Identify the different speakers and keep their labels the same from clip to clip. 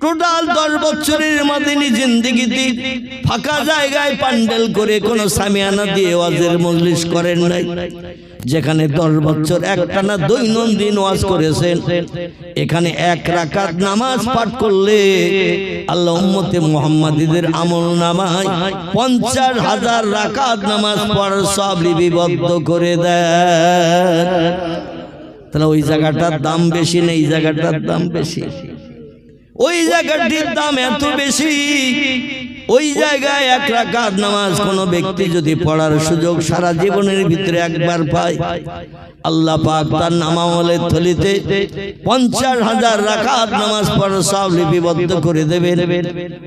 Speaker 1: Total 10 বছরের মাদিনী জিন্দেগিতে ফাঁকা জায়গায় প্যান্ডেল করে কোনো সামিয়ানা দিয়ে ওয়াজের মজলিস করেন নাই। যেখানে 10 বছর একটানা দৈনন্দিন ওয়াজ করেছেন, এখানে 1 রাকাত নামাজ পাঠ করলে আল্লাহ উম্মতে মুহাম্মাদীদের আমলনামায় 50,000 রাকাত নামাজ পড়ার সব লিপিবদ্ধ করে দেয়। তাহলে ওই জায়গাটার দাম বেশি না এই জায়গাটার দাম বেশি? ওই জায়গাটির দাম এত বেশি। ওই জায়গায় 1 রাকাত নামাজ কোনো ব্যক্তি যদি পড়ার সুযোগ সারা জীবনের ভিতরে একবার পায়, আল্লাহ পাক তার নামামলের থলিতে 50,000 রাকাত নামাজ পড়ার সব লিপিবদ্ধ করে দেবেন।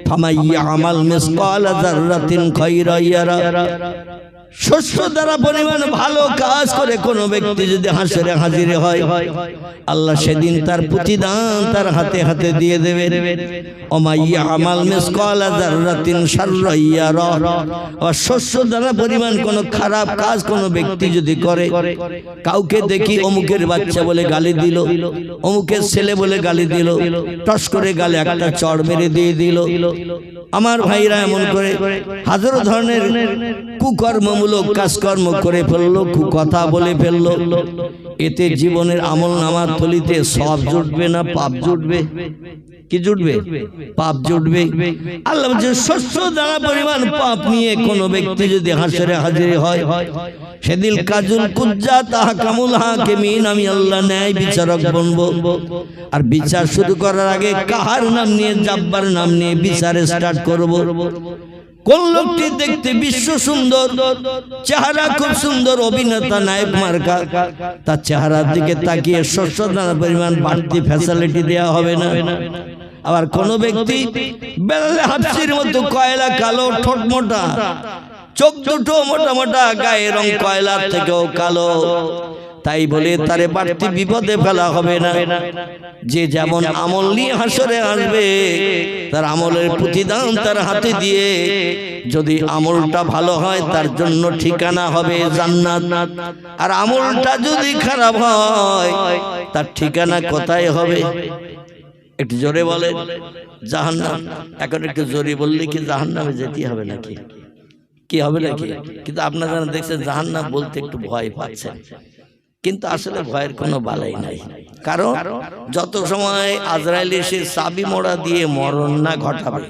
Speaker 1: ফামাইয়া আমাল মিসকালা যাররাতিন খায়রান ইয়ারা। শস্য দ্বারা পরিমাণ ভালো কাজ করে কোনো ব্যক্তি যদি হাসরে হাজির হয়, আল্লাহ সেদিন তার প্রতিদান তার হাতে হাতে দিয়ে দেবে। ওমাইয়া আমাল মিসকালা যাররাতিন শাররান ইয়ারা। আর শস্য দ্বারা পরিমাণ কোনো খারাপ কাজ কোনো ব্যক্তি যদি করে, কাউকে দেখি অমুকের বাচ্চা বলে গালি দিল, অমুকের ছেলে বলে গালি দিল, টস করে গালে একটা চড় মেরে দিয়ে দিল। আমার ভাইরা এমন করে হাজারো ধরনের কুকর্মমূলক কাজকর্ম করে ফেললো, কুকথা বলে ফেললো। এতে জীবনের আমল নামার থলিতে সব জুটবে না পাপ জুটবে? কি জুটবে? পাপ জুটবে। আল্লাহ বলছেন শস্য দ্বারা পরিমাণ পাপ নিয়ে কোনো ব্যক্তি যদি হাসরে হাজির হয়, সেদিন কাজুল কুজ্জা তাহকামুল হাকিমিন, আমি আল্লাহ ন্যায় বিচারক বনবো। আর বিচার শুরু করার আগে কাহার নাম নিয়ে, জাব্বার নাম নিয়ে বিচার স্টার্ট করব। কোন লোকটি দেখতে বিশ্ব সুন্দর, চেহারা খুব সুন্দর, অভিনেতা নায়ক মার্কা, তার চেহারার দিকে তাকিয়ে শস্য দানা পরিমাণ বাড়তি ফ্যাসিলিটি দেওয়া হবে না। আবার কোন ব্যক্তি বেলালে হাফসির মতো কয়লা কালো, ঠোঁট মোটা, চোখ দুটো মোটা মোটা, গায়ে রং কয়লার থেকেও কালো, তাই বলে তারে বাড়তি বিপদে ফেলা হবে না। যে যেমন আমল নিয়ে হাসরে আসবে, তার আমলের প্রতিদান তার হাতে দিয়ে, যদি আমলটা ভালো হয় তার জন্য ঠিকানা হবে জান্নাত। আর আমলটা যদি খারাপ হয় তার ঠিকানা কোথায় হবে? একটু জোরে বলে। জাহান্নাম। এখন একটু জোরে বললে কি জাহান্নামে যেতে হবে নাকি? কি হবে নাকি? কিন্তু আপনারা দেখছেন জাহান্নাম বলতে একটু ভয় পাচ্ছেন, কিন্তু আসলে ভয়ের কোনো বালাই নাই। কারণ যত সময় আজরাইল এসে চাবি মোড়া দিয়ে মরণ না ঘটাবে,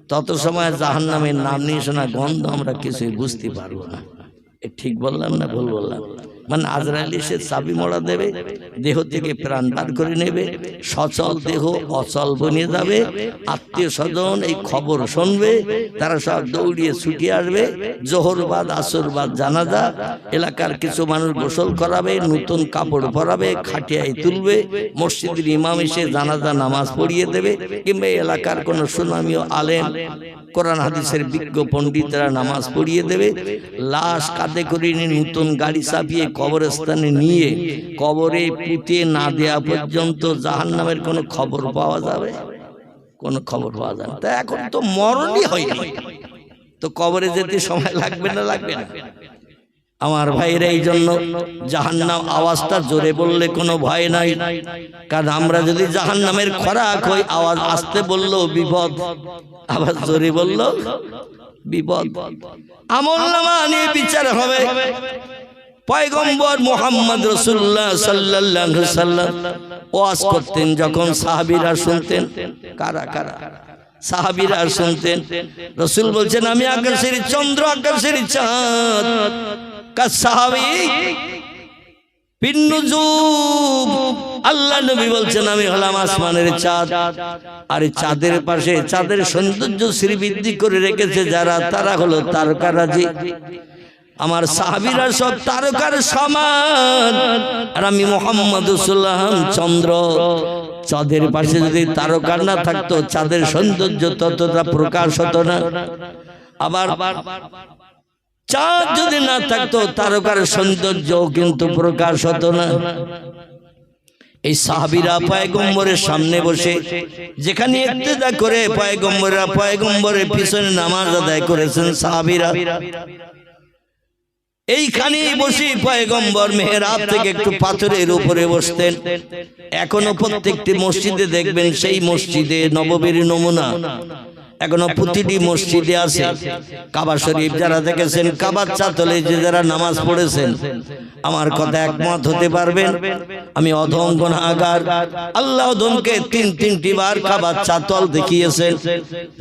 Speaker 1: তত সময় জাহান্নামের নাম নিয়ে শোনা গন্ধ আমরা কিছুই বুঝতে পারবো না। ঠিক বললাম না ভুল বললাম? মানে আজরাইল এসে চাবি মোড়া দেবে, দেহ থেকে প্রাণ বার করে নেবে, সচল দেহ অচল বনিয়ে যাবে। আত্মীয় স্বজন এই খবর শুনবে, তারা সব দৌড়িয়ে ছুটে আসবে। জোহরবাদ আসরবাদ জানাজা, এলাকার কিছু মানুষ গোসল করাবে, নতুন কাপড় পরাবে, খাটিয়ায় তুলবে, মসজিদের ইমাম এসে জানাজা নামাজ পড়িয়ে দেবে, কিংবা এলাকার কোনো সুনামীয় আলেম, কোরআন হাদিসের বিজ্ঞ পণ্ডিতরা নামাজ পড়িয়ে দেবে। লাশ কাঁধে করে নিয়ে নতুন গাড়ি চাপিয়ে কবরস্থানে নিয়ে কবরে পুঁতে না দেয়া পর্যন্ত জাহান্নামের কোনো খবর পাওয়া যাবে? কোনো খবর পাওয়া যাবে না। তা এখন তো মরণই হয়নি, তো কবরে যেতে সময় লাগবে না? লাগবে না? আমার ভাইরা, এই জন্য জাহান্নাম আওয়াজটা জোরে বললে কোনো ভয় নাই। কারণ আমরা যদি জাহান্নামের খোরাক হই, আওয়াজ আসতে বললেও বিপদ, আবার জোরে বললো বিপদ। আমলনামা নিয়ে বিচার হবে। পয়গম্বর মুহাম্মদ রাসূলুল্লাহ সাল্লাল্লাহু আলাইহি ওয়াসাল্লাম ওয়াজ করতেন, যখন সাহাবীরা শুনতেন। কারা কারা? সাহাবীরা শুনতেন। রাসূল বলছেন, আমি আকাশের চন্দ্র, আকাশের চাঁদ। কাসাহাবী বিন্নুজুম। আল্লাহ নবী বলছেন, আমি হলাম আসমানের চাঁদ। আর চাঁদের পাশে চাঁদের সৌন্দর্য শ্রীবৃদ্ধি করে রেখেছে যারা, তারা হলো তারকারাজি। আমার সাহাবীরা সব তারকার সমান, আর আমি মুহাম্মদ রাসূলুল্লাহ চন্দ্র। চাঁদের পাশে যদি তারকা না থাকতো, চাঁদের সৌন্দর্য ততটা প্রকাশ হতো না। আবার চাঁদ যদি না থাকতো, তারকার সৌন্দর্য কিন্তু প্রকাশ হতো না। এই সাহাবীরা পয়গম্বরের সামনে বসে যেখানে ইক্তেদা করে পয়গম্বরের পিছনে নামাজ আদায় করেছেন সাহাবীরা। এইখানেই বসে পয়গম্বর মেহরাব থেকে একটু পাথরের উপরে বসতেন। এখনো প্রত্যেকটি মসজিদে দেখবেন সেই মসজিদে নববীর নমুনা এখনো প্রতিটি মসজিদে আছে। কাবা শরীফ যারা দেখেছেন, কাবার চাতলে যে যারা নামাজ পড়েছেন, আমার কথা একমত হতে পারবেন। আমি অধম গুনাহগার, আল্লাহ অধমকে তিনটি বার কাবার চাতল দেখিয়েছেন,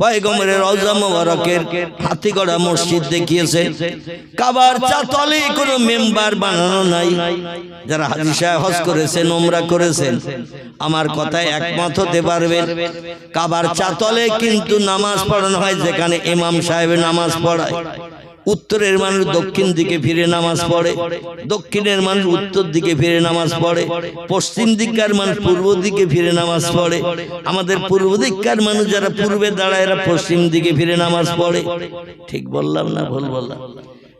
Speaker 1: পয়গম্বরের রওজা মোবারকের হাতিগড়া মসজিদ দেখিয়েছেন। কাবার চাতলে কোনো মেম্বার বানানো নাই। যারা হাজী সাহেব হজ করেছেন, উমরা করেছেন, আমার কথায় একমত হতে পারবেন। কাবার চাতলে কিন্তু নামাজ পড়ানো হয় যেখানে ইমাম সাহেব নামাজ পড়ায়। উত্তরের মানুষ দক্ষিণ দিকে ফিরে নামাজ পড়ে, দক্ষিণের মানুষ উত্তর দিকে ফিরে নামাজ পড়ে, পশ্চিম দিককার মানুষ পূর্ব দিকে ফিরে নামাজ পড়ে। আমাদের পূর্ব দিককার মানুষ যারা পূর্বে দাঁড়ায় এরা পশ্চিম দিকে ফিরে নামাজ পড়ে। ঠিক বললাম না ভুল বললাম?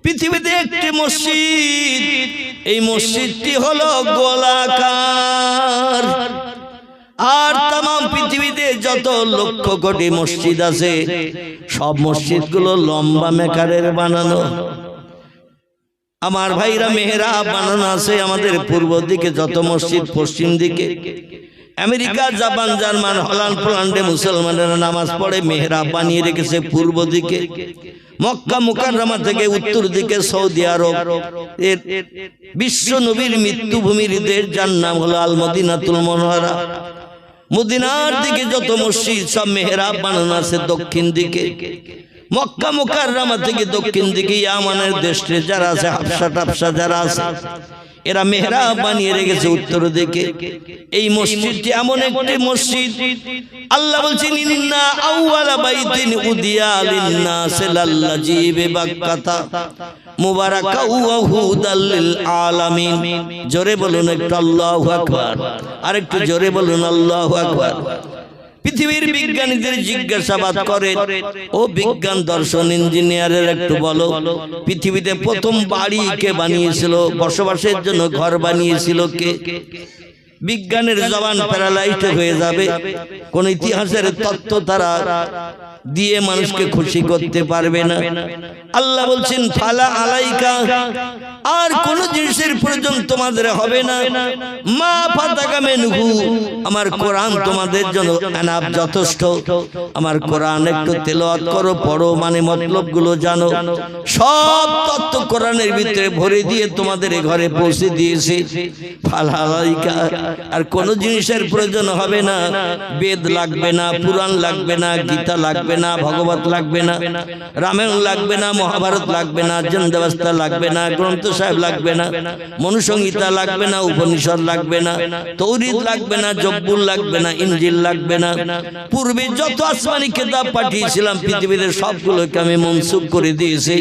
Speaker 1: পৃথিবীতে একটি মসজিদ, এই মসজিদটি হলো গোলাকার। আর তাম পৃথিবীতে যত লক্ষ কোটি মসজিদ আছে সব মসজিদগুলো লম্বা মেকারের বানানো। আমার ভাইরা, মেহরাব বানানো আছে আমাদের পূর্ব দিকে যত মসজিদ, পশ্চিম দিকে আমেরিকা, জাপান, জার্মান, হল্যান্ড, পোল্যান্ডে মুসলমানেরা নামাজ পড়ে মেহরাব বানিয়ে রেখেছে পূর্ব দিকে। মক্কা মুকাররমা থেকে উত্তর দিকে সৌদি আরব, এর বিশ্ব নবীর মৃত্যুভূমির দেশ, যার নাম হলো আল মদিনাতুল মুনাওয়ারা। মদিনার দিকে যত মসজিদ সব মেহরাব বানানো আছে দক্ষিণ দিকে। মক্কা মুকাররমা থেকে দক্ষিণ দিকে ইয়ামানের দেশে যারা আছে, হাবশা টাবশা যারা আছে, এরা মেহরাব বানিয়ে রেখেছে উত্তর দিকে। এই মসজিদটি এমন একটি মসজিদ, আল্লাহ বলছেন ইন্না আউওয়ালা বাইতিন উদিয়া লিন-নাস লাল্লাযী বিবাক্কাতা মুবারাকা ওয়া হুদাল লিল আলামিন। জোরে বলুন একটু আল্লাহু আকবার, আর একটু জোরে বলুন আল্লাহু আকবার। পৃথিবীর বিজ্ঞানীদের জিজ্ঞাসাবাদ করে, ও বিজ্ঞান, দর্শন, ইঞ্জিনিয়ারের একটু বলো, পৃথিবীতে প্রথম বাড়ি কে বানিয়েছিল, বসবাসের জন্য ঘর বানিয়েছিল কে? বিজ্ঞানের জবান প্যারালাইজড হয়ে যাবে। কোন ইতিহাসের তত্ত্ব তারা দিয়ে মানুষকে খুশি করতে পারবে না। আল্লাহ বলছেন ফালা আলাইকা, আর কোন জিনিসের প্রয়োজন তোমাদের হবে না। মা ফাতাকা মিনহু, আমার কোরআন তোমাদের জন্য এনাফ, যথেষ্ট। আমার কোরআন একটু তেলাওয়াত করো, পড়ো, মানে মতলব গুলো জানো। সব তত্ত্ব কোরআনের ভিতরে ভরে দিয়ে তোমাদের ঘরে পৌঁছে দিয়েছি। ফালা আলাইকা, আর কোন জিনিসের প্রয়োজন হবে না। বেদ লাগবে না, পুরাণ লাগবে না, গীতা লাগবে না, ভগবত লাগবে না, রামায়ণ লাগবে না, মহাভারত লাগবে না, জন্দাবস্তা লাগবে না, গ্রন্থ সাহেব লাগবে না, মনুসংহিতা লাগবে না, উপনিষদ লাগবে না, তৌরিদ লাগবে না, জব্বুর লাগবে না, ইনজিল লাগবে না। পূর্বে যত আসমানি কিতাব পাঠিয়েছিলাম পৃথিবীতে সবগুলোকে আমি মনসুখ করে দিয়েছি।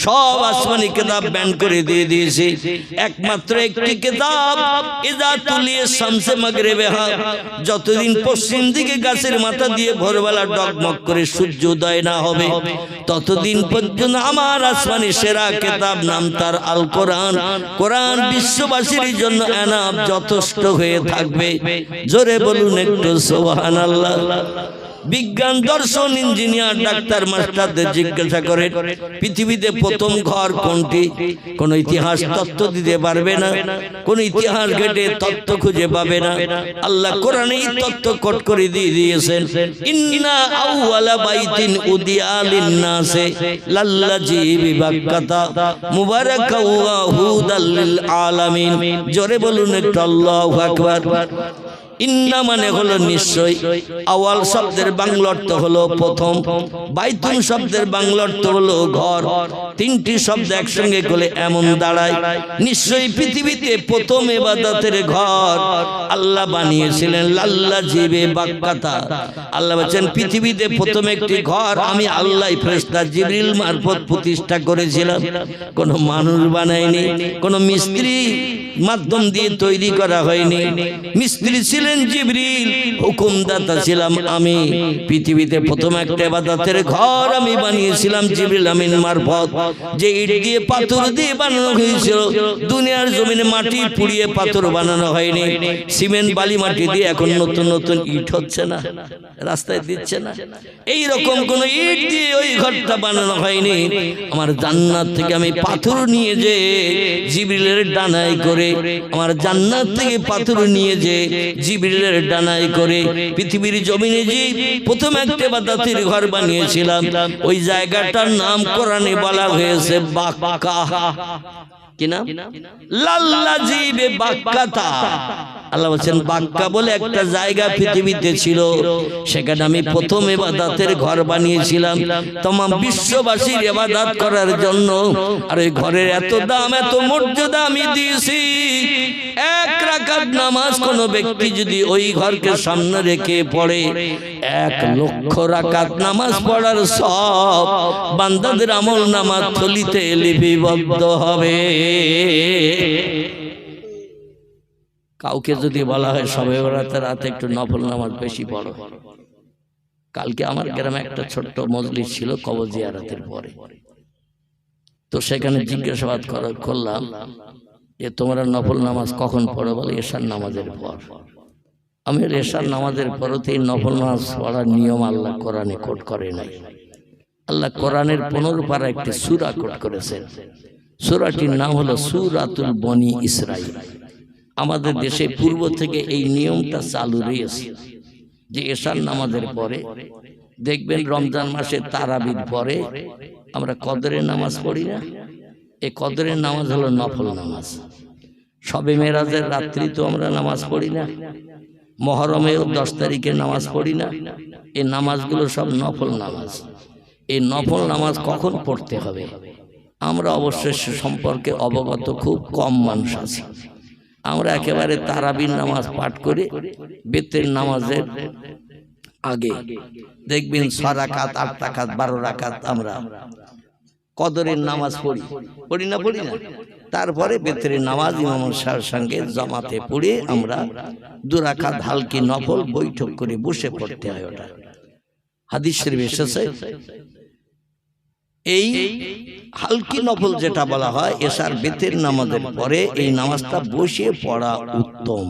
Speaker 1: সব আসমানি কিতাব ব্যান করে দিয়ে দিয়েছি। একমাত্র একটি কিতাব, ইযা তুলিয়া শামসে মাগরিবিহা, যতদিন পশ্চিম দিকে গাছের মাথা দিয়ে ভোরবেলা ডগমগ করে সূর্য উদয় না হবে ততদিন পর্যন্ত আমার আসমানি সেরা কিতাব, নাম তার আল কোরআন। কোরআন বিশ্ববাসীর জন্য এনাফ, যথেষ্ট হয়ে থাকবে। জোরে বলুন একটু সুবহানাল্লাহ। বিজ্ঞান, দর্শন, ইঞ্জিনিয়ার, ডাক্তার, মাস্টারদের জিজ্ঞাসা করে পৃথিবীতে প্রথম ঘর কোনটি? কোন ইতিহাস তত্ত্ব দিতে পারবে না, কোন ইতিহাস ঘেটে তত্ত্ব খুঁজে পাবে না। আল্লাহ কোরআনেই তত্ত্ব কোট করে দিয়ে দিয়েছেন। ইন্না আউওয়ালা বাইতিন উদিয়া লিন-নাসি লাল্লাযী বিবাক্কাতা মুবারাকা ওয়া হুদাল লিল আলামিন। জোরে বলুন একটু আল্লাহু আকবার। ইন্না মানে হলো নিশ্চয়, আওয়াল শব্দের বাংলা অর্থ হলো প্রথম, বাইতুন শব্দের বাংলা অর্থ হলো ঘর। তিনটি শব্দ একসঙ্গে করলে এমন দাঁড়ায়, নিশ্চয়ই পৃথিবীতে প্রথম ইবাদতের ঘর আল্লাহ বানিয়েছিলেন লাল্লাযী বিবাক্কাতা। আল্লাহ বলেন পৃথিবীতে প্রথম একটি ঘর আমি আল্লাহ ফেরেশতা জিবরিল মারফত প্রতিষ্ঠা করেছিলাম। কোন মানুষ বানায়নি, কোন মিস্ত্রি মাধ্যম দিয়ে তৈরি করা হয়নি। মিস্ত্রি ছিলেন জিবরিল, হুকুমদাতা ছিলাম আমি। পৃথিবীতে প্রথম একটা ইবাদতের ঘর আমি বানিয়েছিলাম জিবরিল আমিন মারফত। যে ইট দিয়ে পাথর দিয়ে বানানো হয়েছিল, দুনিয়ার জমিনে মাটি পুড়িয়ে পাথর বানানো হয়নি। সিমেন্ট বালি মাটি দিয়ে এখন নতুন নতুন ইট হচ্ছে না, রাস্তায় দিচ্ছে না। এই রকম কোন ইট দিয়ে ওই ঘরটা বানানো হয়নি। আমার জান্নাত থেকে আমি পাথর নিয়ে যে জিবরিলের ডানায় করে, আমার জান্নাত থেকে পাথর নিয়ে যে জিবরিলের ডানায় করে পৃথিবীর জমিনে যে প্রথম একটা ইবাদতের ঘর বানিয়েছিলাম, ওই জায়গাটার নাম কোরআনে বলা হয়েছে বাক্কা। কি নাম? লাল্লাজিবে বাক্কাতা। আল্লাহ বলেন বাক্কা বলে একটা জায়গা পৃথিবীতে ছিল, সেখানে আমি প্রথম ইবাদতের ঘর বানিয়েছিলাম तमाम বিশ্ববাসীর ইবাদত করার জন্য। আর ওই ঘরের এত দাম, এত মর্যাদা আমি দিয়েছি। এক রাকাত নামাজ কোন ব্যক্তি যদি ওই ঘরকে সামনে রেখে পড়ে, 1,00,000 রাকাত নামাজ পড়ার সব বান্দাদের আমল নামার থলিতে লিপিবদ্ধ হবে। কাউকে যদি বলা হয় শবে বরাতের রাতে একটু নফল নামাজ বেশি পড়ো, কালকে আমার গ্রামে একটা ছোট্ট মজলিস ছিল কবর জিয়ারতের পরে, তো সেখানে জিজ্ঞাসাবাদ করলাম যে তোমরা নফল নামাজ কখন পড়ো? বলে এশার নামাজের পর। আমি এশার নামাজের পরতেই নফল নামাজ পড়ার নিয়ম আল্লাহ কোরআনে কোট করে নাই। আল্লাহ কোরআনের 15 পারা একটি সূরা কোট করেছেন। সূরাটির নাম হলো সূরাতুল বনি ইসরাইল। আমাদের দেশে পূর্ব থেকে এই নিয়মটা চালু রয়েছে যে এশার নামাজের পরে দেখবেন রমজান মাসে তারাবির পরে আমরা কদরের নামাজ পড়ি না? এই কদরের নামাজ হলো নফল নামাজ। শবে মেরাজের রাত্রি তো আমরা নামাজ পড়ি না, মহরমেও 10 তারিখে নামাজ পড়ি না। এই নামাজগুলো সব নফল নামাজ। এই নফল নামাজ কখন পড়তে হবে আমরা অবশ্যই সে সম্পর্কে অবগত খুব কম মানুষ আছে। আমরা একেবারে তারাবির নামাজ পাঠ করে বেতের নামাজের আগে দেখবেন 6 রাকাত 8 রাকাত 12 রাকাত আমরা কদরের নামাজ পড়ি না? তারপরে বেতের নামাজ ইমামের সঙ্গে জামাতে পড়ে আমরা 2 রাকাত হালকি নফল বৈঠক করে বসে পড়তে হয়। ওটা হাদিস শরীফে এসেছে। এই হালকি নফল যেটা বলা হয় এশার বেতের নামাজের পরে, এই নামাজটা বসে পড়া উত্তম।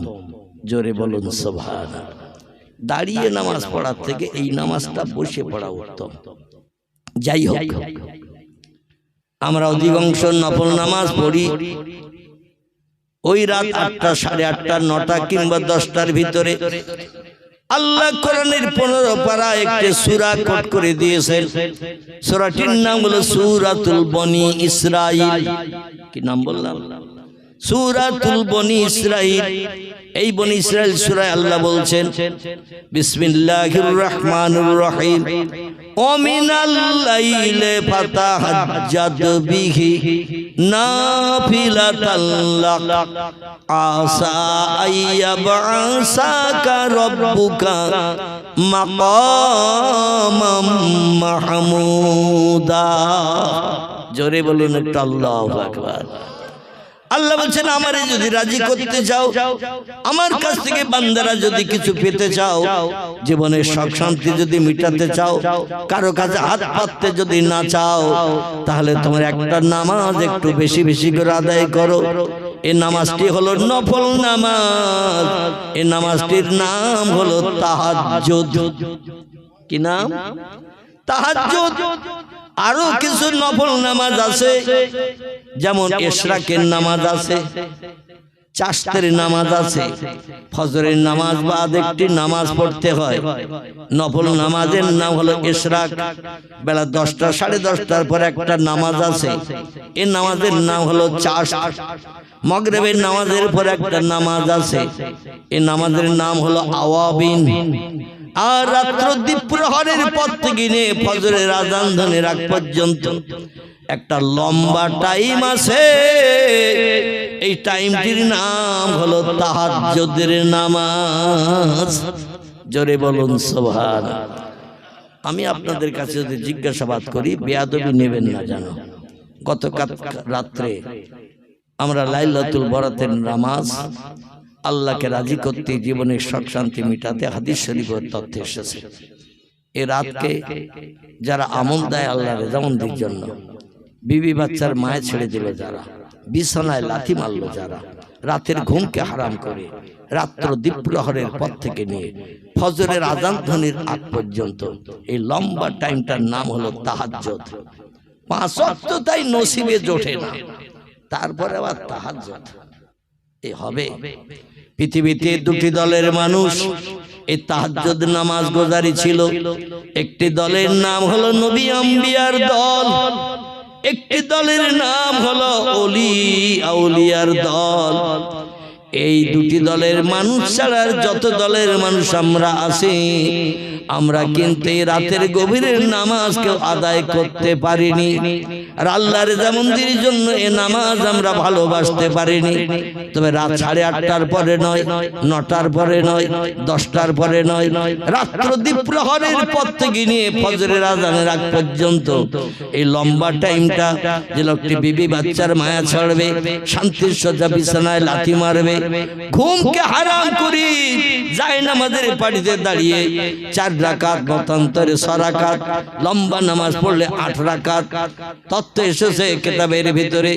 Speaker 1: জোরে বলুন সুবহানাল্লাহ। দাঁড়িয়ে নামাজ পড়ার থেকে এই নামাজটা বসে পড়া উত্তম। যাই হোক, আমরা অধিকাংশ নফল নামাজ পড়ি ওই রাত 8টা, 8:30, 9টা কিংবা 10টার ভিতরে। আল্লাহ কোরআনের 15 পারা একটি সূরা কোট করে দিয়েছেন। সূরাটির নাম হলো সূরাতুল বনি ইসরাইল। কি নাম বললাম? সূরাতুল বনি ইসরাইল। এই বনি ইসরাইল সূরায় আল্লাহ বলছেন বিসমিল্লাহির রহমানির রহিম ওয়া মিনাল লাইলি ফাতাহাজ্জাদ বিহি নাফিলাতাল লাক আসা আইয়াবআসাকা রাব্বুকা মাকামাম মাহমুদা। জোরে বলুন একটু আল্লাহু আকবার। আল্লাহ বলছেন আমারে যদি রাজি করতে চাও, আমার কাছ থেকে বান্দারা যদি কিছু পেতে চাও, জীবনের সুখ শান্তি যদি মিটাতে চাও, কারো কাছে হাত পাততে যদি না চাও, তাহলে তোমার একটা নামাজ একটু বেশি বেশি করে আদায় করো। এই নামাজটি হলো নফল নামাজ। এই নামাজটির নাম হলো তাহাজ্জুদ। কি নাম? তাহাজ্জুদ। আরো কিছু নফল নামাজ আছে, যেমন ইশরাকের নামাজ আছে, চাশতের নামাজ আছে, ফজরের নামাজ বাদ একটি নামাজ পড়তে হয়। নফল নামাজের নাম হলো ইশরাক। বেলা 10টা 10:30টার পর একটা নামাজ আছে, এই নামাজের নাম হলো চাশ। মাগরিবের নামাজের পর একটা নামাজ আছে, এই নামাজের নাম হলো আওয়াবিন। আর রাত্র দ্বীপ্রহরের পর থেকে নিয়ে ফজরের আযান ধ্বনির আগ পর্যন্ত একটা লম্বা টাইম আছে, এই টাইমটির নাম হলো তাহাজ্জুদের নামাজ। জোরে বলুন সুবহানাল্লাহ। আমি আপনাদের কাছে যদি জিজ্ঞাসাবাদ করি, বেয়াদবি নেবেন না জানো। গতকাল রাত্রে আমরা লাইলাতুল বরাতের নামাজ আল্লাহকে রাজি করতে, জীবনের শখ শান্তি মিটাতে হাদিস শরীফের তথ্য এসেছে। এই রাতকে যারা আমল দেয় আল্লাহর রেজামন্দির জন্য, বিবি বাচ্চার মায়ে ছেড়ে দিল যারা, বিছানায় লাথি মারল যারা, রাতের ঘুমকে হারাম করে রাত্র দ্বীপ্রহরের পর থেকে নিয়ে ফজরের আযান ধ্বনির আগ পর্যন্ত এই লম্বা টাইমটার নাম হলো তাহাজ্জুদ। 5 ওয়াক্ত তাই নসিবে জোটে না, তারপরে আবার তাহাজ্জুদ এ হবে। পৃথিবীতে দুটি দলের মানুষ এই তাহাজ্জুদ নামাজ গোজারি ছিল। একটি দলের নাম হলো নবী আম্বিয়ার দল, একটি দলের নাম হলো ওলি আউলিয়ার দল। এই দুটি দলের মানুষ ছাড়া যত দলের মানুষ আমরা আছি, আমরা কিন্তু এই রাতের গভীরের নামাজ কেউ আদায় করতে পারিনি। আর আল্লাহর রেজামন্দির জন্য এই নামাজ আমরা ভালোবাসতে পারিনি। তবে রাত 8:30টার পরে নয়, 9টার পরে নয়, 10টার পরে নয়, রাত্র দ্বীপ্রহরের পর থেকে নিয়ে ফজরের আযানের আগ পর্যন্ত এই লম্বা টাইমটা যে লোকটি বিবি বাচ্চার মায়া ছাড়বে, শান্তির সজ্জা বিছানায় লাথি মারবে, ঘুমকে হারাম করি যায় নামাজের পাড়িতে দাঁড়িয়ে 4 রাকাত মতান্তরে 6 রাকাত, লম্বা নামাজ পড়লে 8 রাকাত। তত্ত্ব এসেছে কিতাবের ভিতরে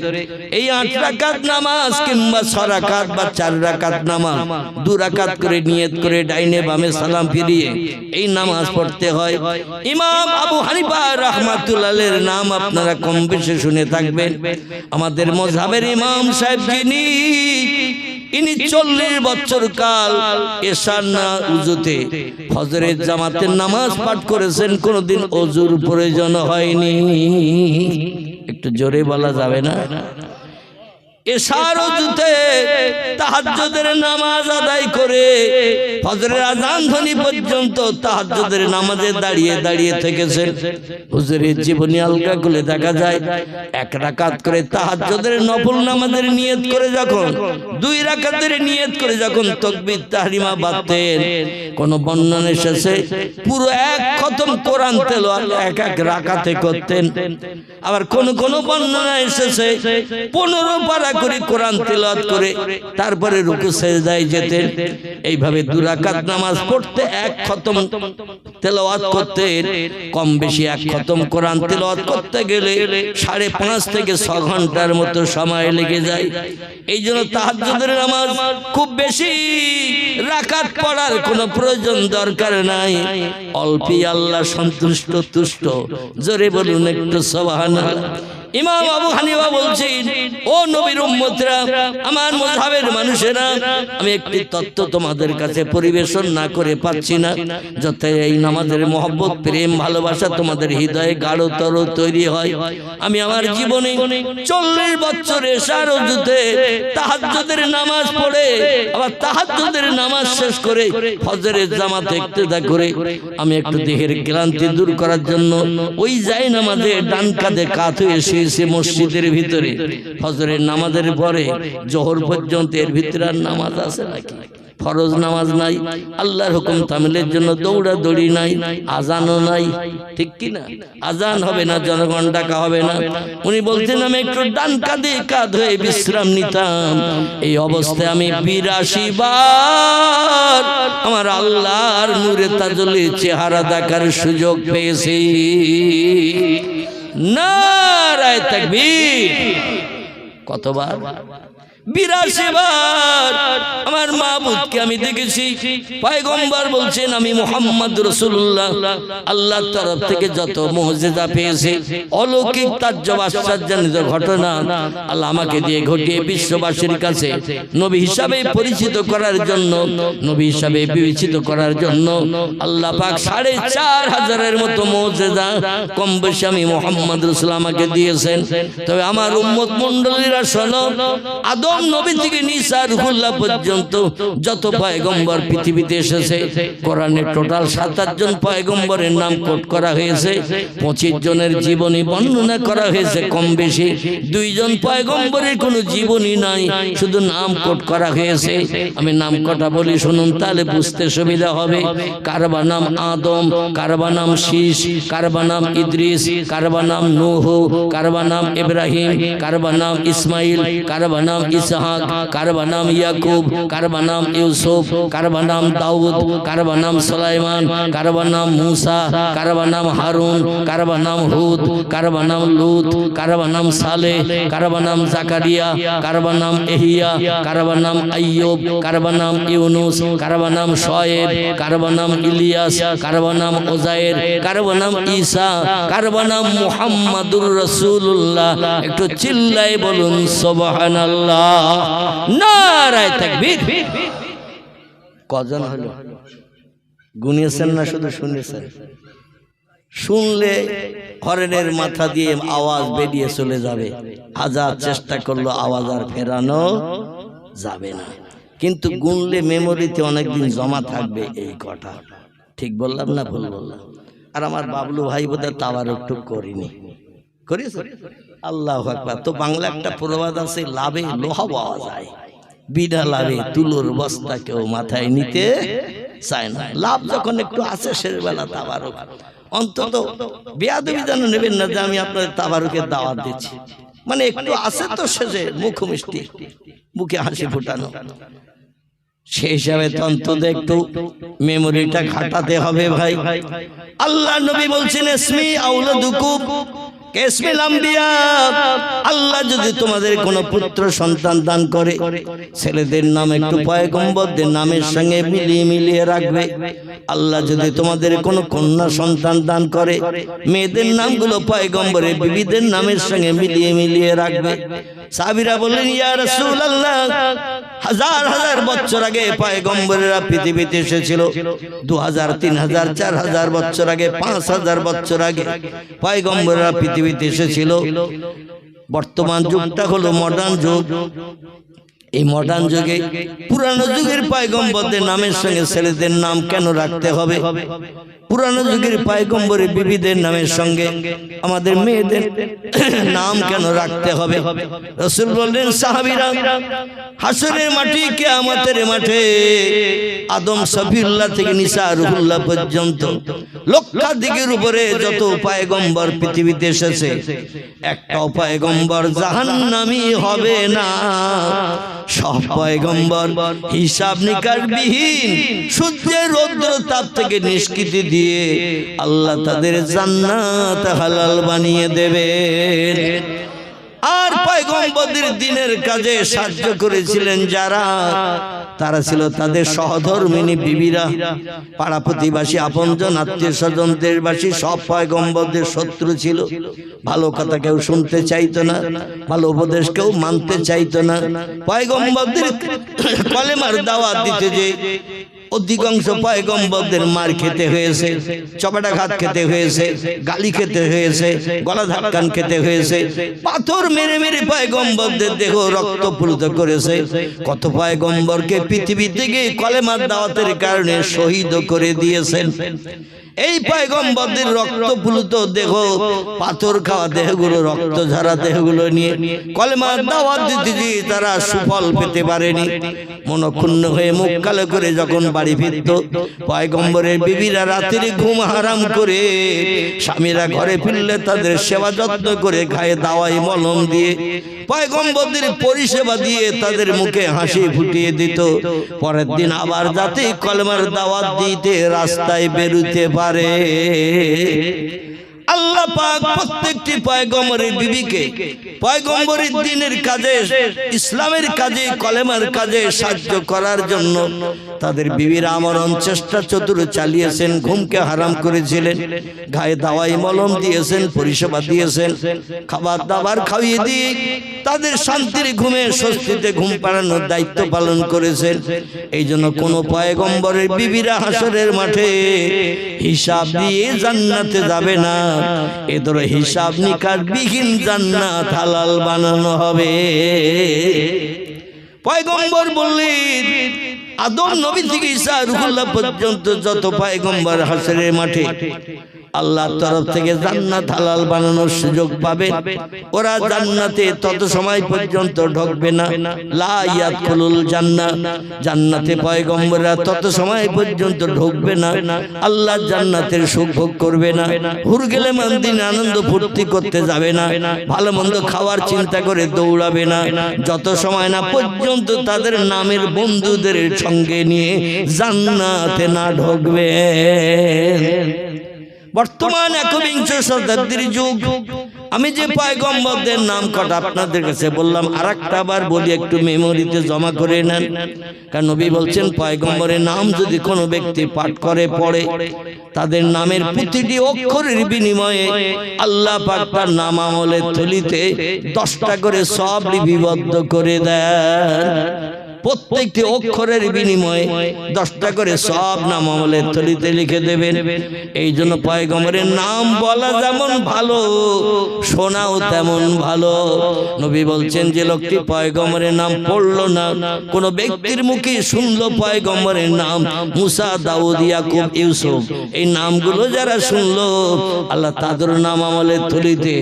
Speaker 1: এই 8 রাকাত নামাজ কিংবা 6 রাকাত বা 4 রাকাত নামাজ 2 রাকাত করে নিয়ত করে ডাইনে বামে সালাম ফিরিয়ে এই নামাজ পড়তে হয়। ইমাম আবু হানিফা রাহমাতুল্লাহ আলাইহির নাম আপনারা কম বেশি শুনে থাকবেন। আমাদের মাযহাবের ইমাম সাহেব যিনি, ইনি 40 বছর কাল এশার না উজুতে ফজরের জামাতের নামাজ পাঠ করেছেন, কোনদিন ওযুর প্রয়োজন হয়নি। একটু জোরে বলা যাবে না? এশার ওযুতে তাহাজ্জুদের নামাজ আদায় করে ফজরের আযান ধ্বনি পর্যন্ত তাহাজ্জুদের নামাজে দাঁড়িয়ে দাঁড়িয়ে থেকেছেন। হুজুরের জীবনী আলগা করে দেখা যায় 1 রাকাত করে তাহাজ্জুদের নফল নামাজের নিয়ত করে যখন 2 রাকাতের নিয়ত করে যখন তাকবীর তাহরিমা বাঁধতেন, কোন বর্ণনা এসেছে পুরো 1 খতম কোরআন তেলাওয়াত 1 রাকাতে করতেন। আবার কোন কোন বর্ণনা এসেছে 15 পারা করে কোরআন তেলাওয়াত করে তারপরে রুকু সেজদায় যেতেন। এইভাবে 2 রাকাত নামাজ পড়তে 1 খতম তেলাওয়াত করতেন। কম বেশি 1 খতম কোরআন তেলাওয়াত করতে গেলে 5.5 থেকে 6 ঘন্টার মতো সময় লেগে যায়। এই জন্য তাহাজ্জুদের নামাজ খুব বেশি রাকাত পড়ার কোনো প্রয়োজন দরকার নাই। অল্পই আল্লাহ সন্তুষ্ট তুষ্ট। জোরে বলুন একটু সুবহানাল্লাহ। ইমাম আবু হানিফা বলছেন, ও নবীর উম্মতরা, আমার মাযহাবের মানুষেরা, আমি একটি তত্ত্ব তোমাদের কাছে পরিবেশন না করে পাচ্ছি না, যাতে এই নামাজের মহব্বত প্রেম ভালোবাসা তোমাদের হৃদয়ে গাঢ়তর তৈরি হয়। আমি আমার জীবনে 40 বছর এশার ওযুতে তাহাজ্জুদের নামাজ পড়ে আবার তাহাজ্জুদের নামাজ শেষ করে ফজরের জামাতে ইক্তেদা করে আমি একটু দেহের ক্লান্তি দূর করার জন্য ওই যায় নামাজে ডান কাঁধে কাত হয়ে এসে মসজিদের ভিতরে ফজরের নামাজের পরে জোহর পর্যন্ত এর ভিতরে আর নামাজ আছে নাকি? ফরজ নামাজ নাই, আল্লাহর হুকুম তামিলের জন্য দৌড়াদৌড়ি নাই, আজানও নাই, ঠিক কি না? আজান হবে না, জনগণ ডাকা হবে না। উনি বলতেন আমি একটু ডান কাঁধে কাঁধ হয়ে বিশ্রাম নিতাম। এই অবস্থায় আমি 82 বার আমার আল্লাহর নূরে তাজলি চেহারা দেখার সুযোগ পেয়েছি। নারায়ে তাকবীর। কতবার? 82 বার আমার মাবুদকে আমি দেখেছি। পয়গম্বর বলছেন আমি মুহাম্মদ রাসূলুল্লাহ আল্লাহর তরফ থেকে যত মুজিজা পেয়েছি, অলৌকিক তাজ্জব আশ্চর্যজনিত ঘটনা আল্লাহ আমাকে দিয়ে ঘটিয়ে বিশ্ববাসীর কাছে নবী হিসাবে পরিচিত করার জন্য, নবী হিসাবে বিবেচিত করার জন্য আল্লাহ পাক 4500 মতো মুজিজা কম বেশি আমি মুহাম্মদ রাসূল আমাকে দিয়েছেন। তবে আমার উম্মত মণ্ডলীরা শোনো, আদম আদম নবী থেকে ঈসা রুহুল্লাহ পর্যন্ত যত পয়গম্বর পৃথিবীতে এসেছে, কোরআনে টোটাল ৭৭ জন পয়গম্বরের নাম কোট করা হয়েছে। 25 জনের জীবনী বর্ণনা করা হয়েছে কম বেশি। 2 জন পয়গম্বরের কোনো জীবনী নাই, শুধু নাম কোট করা হয়েছে। আমি নাম কটা বলি শুনুন, তাহলে বুঝতে সুবিধা হবে। কার নাম আদম, কার নাম শীষ, কার নাম ইদ্রিস, কার নাম নূহ, কার নাম ইব্রাহিম, কার নাম ইসমাইল, কার নাম ইসহাক, কার নাম ইয়াকুব, কার নাম ইউসুফ, কার নাম দাউদ, কার নাম সুলাইমান, কার নাম মুসা, কার নাম হারুন, কার নাম হুদ, কার নাম লুত, কার নাম সালেহ, কার নাম জাকারিয়া, কার নাম ইহইয়া, কার নাম আইয়ুব, কার নাম ইউনুস, কার নাম শুআয়ব, কার নাম ইলিয়াস, কার নাম উযায়ের, কার নাম ঈসা, কার নাম মুহাম্মাদুর রাসূলুল্লাহ। একটু চিল্লায়ে বলুন সুবহানাল্লাহ, নারায়ে তাকবীর। কজন হলো গুনিয়েছেন না শুধু শুনেছেন? শুনলে হরেনের মাথা দিয়ে আওয়াজ বেরিয়ে চলে যাবে। হাজার চেষ্টা করলো আওয়াজ আর ফেরানো যাবে না, কিন্তু গুনলে মেমোরিতে অনেকদিন জমা থাকবে এই কথা। ঠিক বললাম না ভুল বললাম? আর আমার বাবলু ভাই বোধহয় তাওয়ারুক টুক করিনি, করেছে? আল্লাহু আকবার। তো বাংলা একটা প্রবাদ আছে, লাভে লোহা পাওয়া যায়, বিনা লাভে তুলোর বস্তা কেউ মাথায় নিতে চায় না। লাভ যখন একটু আছে সেবেলা তাওয়ারুক। অন্তত বেয়াদবি যেন নেবেন না যে আমি আপনাদের তাওয়ারুকের দাওয়াত দিচ্ছি, মানে একটু আছে তো শেষে মুখ মিষ্টি, মুখে হাসি ফুটানো, সেই হিসাবে অন্তত একটু মেমোরিটা ঘাটাতে হবে ভাই। আল্লাহ নবী বলছেন ইসমি আউলাদুকুম কেসমিল আম্বিয়া, আল্লাহ যদি তোমাদের কোনো পুত্র সন্তান দান করে, ছেলেদের নাম একটু পয়গম্বরদের নামের সঙ্গে মিলিয়ে রাখবে। আল্লাহ যদি তোমাদের কোনো কন্যা সন্তান দান করে, মেয়েদের নামগুলো পয়গম্বরের বিবিদের নামের সঙ্গে মিলিয়ে রাখবে। সাহাবীরা বললেন, ইয়া রাসূলুল্লাহ, হাজার হাজার বছর আগে পয়গম্বরেরা পৃথিবীতে এসেছিল। 2000, 3000, 4000 বছর আগে, 5000 বছর আগে পয়গম্বরেরা পৃথিবীতে এসেছিল। বর্তমান যুগটা হলো মডার্ন যুগ। এই মডার্ন যুগে পুরানো যুগের পয়গম্বরদের নামের সঙ্গে ছেলেদের নাম কেন রাখতে হবে? পুরানো যুগের পয়গম্বরের বিবিদের নামের সঙ্গে আমাদের মেয়েদের নাম কেন রাখতে হবে? রাসূল বললেন, সাহাবীরা, হাসরের মাটি, কিয়ামতের মাঠে আদম সফিউল্লাহ থেকে ঈসা রুহুল্লাহ পর্যন্ত লক্ষাধিকের উপরে যত পয়গম্বর পৃথিবীতে এসেছে, একটাও পয়গম্বর জাহান্নামী হবে না। সব পয়গম্বর হিসাব নিকাশ বিহীন সূর্যের রৌদ্র তাপ থেকে নিষ্কৃতি দিয়ে আল্লাহ তাদের জান্নাত হালাল বানিয়ে দেবেন। আর পয়গম্বরদের দিনের কাজে সাহায্য করেছিলেন যারা, তারা ছিল তাদের সহধর্মিনী বিবিরা, পাড়া প্রতিবাসী, আপনজন, আত্মীয় স্বজন, দেশবাসী সব পয়গম্বরদের শত্রু ছিল। ভালো কথা কেউ শুনতে চাইতো না, ভালো উপদেশ কেউ মানতে চাইতো না। পয়গম্বরদের কলেমার দাওয়াত দিতে যে অধিকাংশ পয়গম্বরদের মার খেতে হয়েছে, চপাটাঘাত খেতে হয়েছে, গালি খেতে হয়েছে, গলা ধাক্কান খেতে হয়েছে, পাথর মেরে মেরে পয়গম্বরদের দেহ রক্তপ্লুত করেছে। কত পয়গম্বরকে পৃথিবী থেকে কলেমার দাওয়াতের কারণে শহীদ করে দিয়েছেন। এই পয়গম্বরদের রক্তপ্লুত দেহ, পাথর খাওয়া দেহগুলো, রক্ত ঝরা দেহগুলো নিয়ে কলেমার দাওয়াত দিতে গিয়ে তারা সুফল পেতে পারেনি। মনক্ষুণ্ণ হয়ে মুখ কালো করে যখন বাড়ি ফিরত, পয়গম্বরের বিবিরা রাতের ঘুম হারাম করে, স্বামীরা ঘরে ফিরলে তাদের সেবা যত্ন করে গায়ে দাওয়াই মলম দিয়ে পয়গম্বরদের পরিষেবা দিয়ে তাদের মুখে হাসি ফুটিয়ে দিত। পরের দিন আবার যাতে কলেমার দাওয়াত দিতে রাস্তায় বেরোতে পারে। আল্লাহ পাক প্রত্যেকটি পয়গম্বরের বিবিকে পয়গম্বরের দ্বীনের কাজে, ইসলামের কাজে, কলেমার কাজে সাহায্য করার জন্য তাদের বিবির আমরণ চেষ্টা চতুর চালিয়েছেন। ঘুমকে হারাম করেছিলেন, গায়ে দাওয়াই মলম দিয়েছেন, পরিষেবা দিয়েছেন, খাবার দাবার খাইয়ে দিয়ে তাদের শান্তির ঘুমে স্বস্তিতে ঘুম পাড়ানোর দায়িত্ব পালন করেছেন। এই জন্য কোন পয়গম্বরের বিবিরা হাসরের মাঠে হিসাব দিয়ে জান্নাতে যাবে না, এদের হিসাব নিকাশ বিহীন জান্নাত হালাল বানানো হবে। পয়গম্বর বললেন আদম নবী থেকে ঈসা রূহুল্লাহ পর্যন্ত যত পয়গম্বর হাসরের মাঠে আল্লাহর তরফ থেকে জান্নাত হালাল বানানোর সুযোগ পাবে, ওরা জান্নাতে তত সময় পর্যন্ত ঢুকবে না। লা ইয়াদখুলুল জান্নাহ, জান্নাতে পয়গম্বররা তত সময় পর্যন্ত ঢুকবে না, আল্লাহ জান্নাতের সুখ ভোগ করবে না। হুর গেলে মন্দির আনন্দ ফুর্তি করতে যাবে না, ভালো মন্দ খাওয়ার চিন্তা করে দৌড়াবে না, যত সময় না পর্যন্ত তাদের নামের বন্ধুদের সঙ্গে নিয়ে জান্নাতে না ঢুকবে। বর্তমান একবিংশ শতাব্দীর যুগ। আমি যে পয়গম্বরদের নাম কটা আপনাদের কাছে বললাম, আরেকটা বার বলি, একটু মেমোরিতে জমা করে নেন। কারণ নবী বলছেন পয়গম্বরের নাম যদি কোনো ব্যক্তি পাঠ করে পড়ে, তাদের নামের প্রতিটি অক্ষরের বিনিময়ে আল্লাহ পাক তার নাম আমলের থলিতে 10টা করে সব লিপিবদ্ধ করে দেন। প্রত্যেকটি অক্ষরের বিনিময়ে 10টা করে সব নাম আমলের থলিতে লিখে দেবেন। এই জন্য পয়গম্বরের নাম বলা যেমন ভালো, শোনাও তেমন ভালো। নবী বলছেন যে লোকটি পয়গম্বরের নাম পড়লো না, কোন ব্যক্তির মুখে শুনলো পয়গম্বরের নাম মুসা, দাউদ, ইয়াকুব, ইউসুফ, এই নামগুলো যারা শুনলো, আল্লাহ তাদের নাম আমলের থলিতে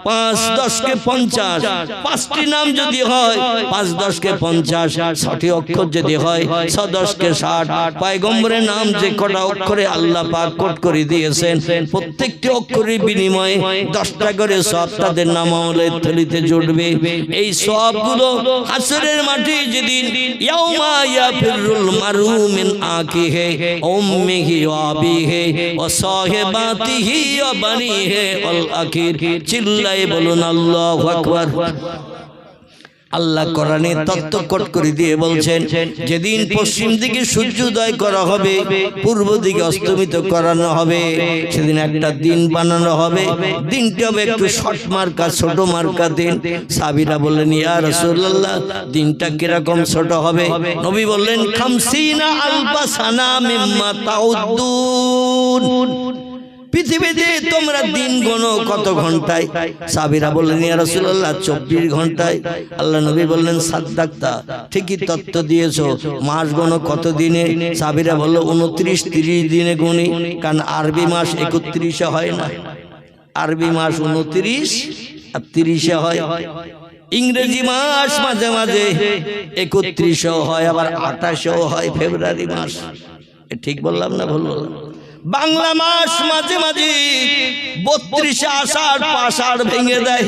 Speaker 1: 5 10 কে 50, 5টি নাম যদি হয় 5 10 কে 50, 6টি অক্ষর যদি হয় 6 10 কে 60। পয়গম্বরের নাম যে কটা অক্ষরে আল্লাহ পাক কোট করে দিয়েছেন, প্রত্যেকটি অক্ষরের বিনিময়ে 10টা করে সব তাদের নাম আমলের থলিতে জুটবে। এই সবগুলো হাসরের মাঠে যেদিন ইয়াউমা ইয়াফিরুল মারু মিন আকিহি উম্মিহি ওয়া আবিহি ওয়া সাহিবাতিহি ওয়া বানিহি ওয়াল আখির। চিল্লায়ে বলুন আল্লাহু আকবার। আল্লাহ কোরআনে তত্ত্ব কোট করে দিয়ে বলছেন, যেদিন পশ্চিম দিকে সূর্যোদয় করা হবে, পূর্ব দিকে অস্তমিত করানো হবে, সেদিন একটা দিন বানানো হবে। দিনটা হবে একটু শর্ট মার্কা, ছোট মার্কা দিন। সাহাবীরা বললেন, ইয়া রাসূলুল্লাহ, দিনটা কিরকম ছোট হবে? নবী বললেন, 50 আলফা সানা মিম্মা তাউদ্দুন। পৃথিবীতে তোমরা দিন গোনো কত ঘন্টায়? সাহাবীরা বললেন, ইয়া রাসূলুল্লাহ, 24 ঘন্টায়। আল্লাহ নবী বললেন, সাদ্দাক্তা, ঠিকই তত্ত্ব দিয়েছো। মাস গোনো কত দিনে? সাহাবীরা বলল, 29 30 দিনে গুনি। কারণ আরবি মাস 31-এ হয় না, আরবি মাস 29 আর 30-এ হয়। ইংরেজি মাস মাঝে মাঝে 31-এও হয়, আবার 28-এও হয়, ফেব্রুয়ারি মাস। ঠিক বললাম না ভুল বললাম? বাংলা মাস মাঝে মাঝে 32-এ আষাঢ় ভেঙে দেয়,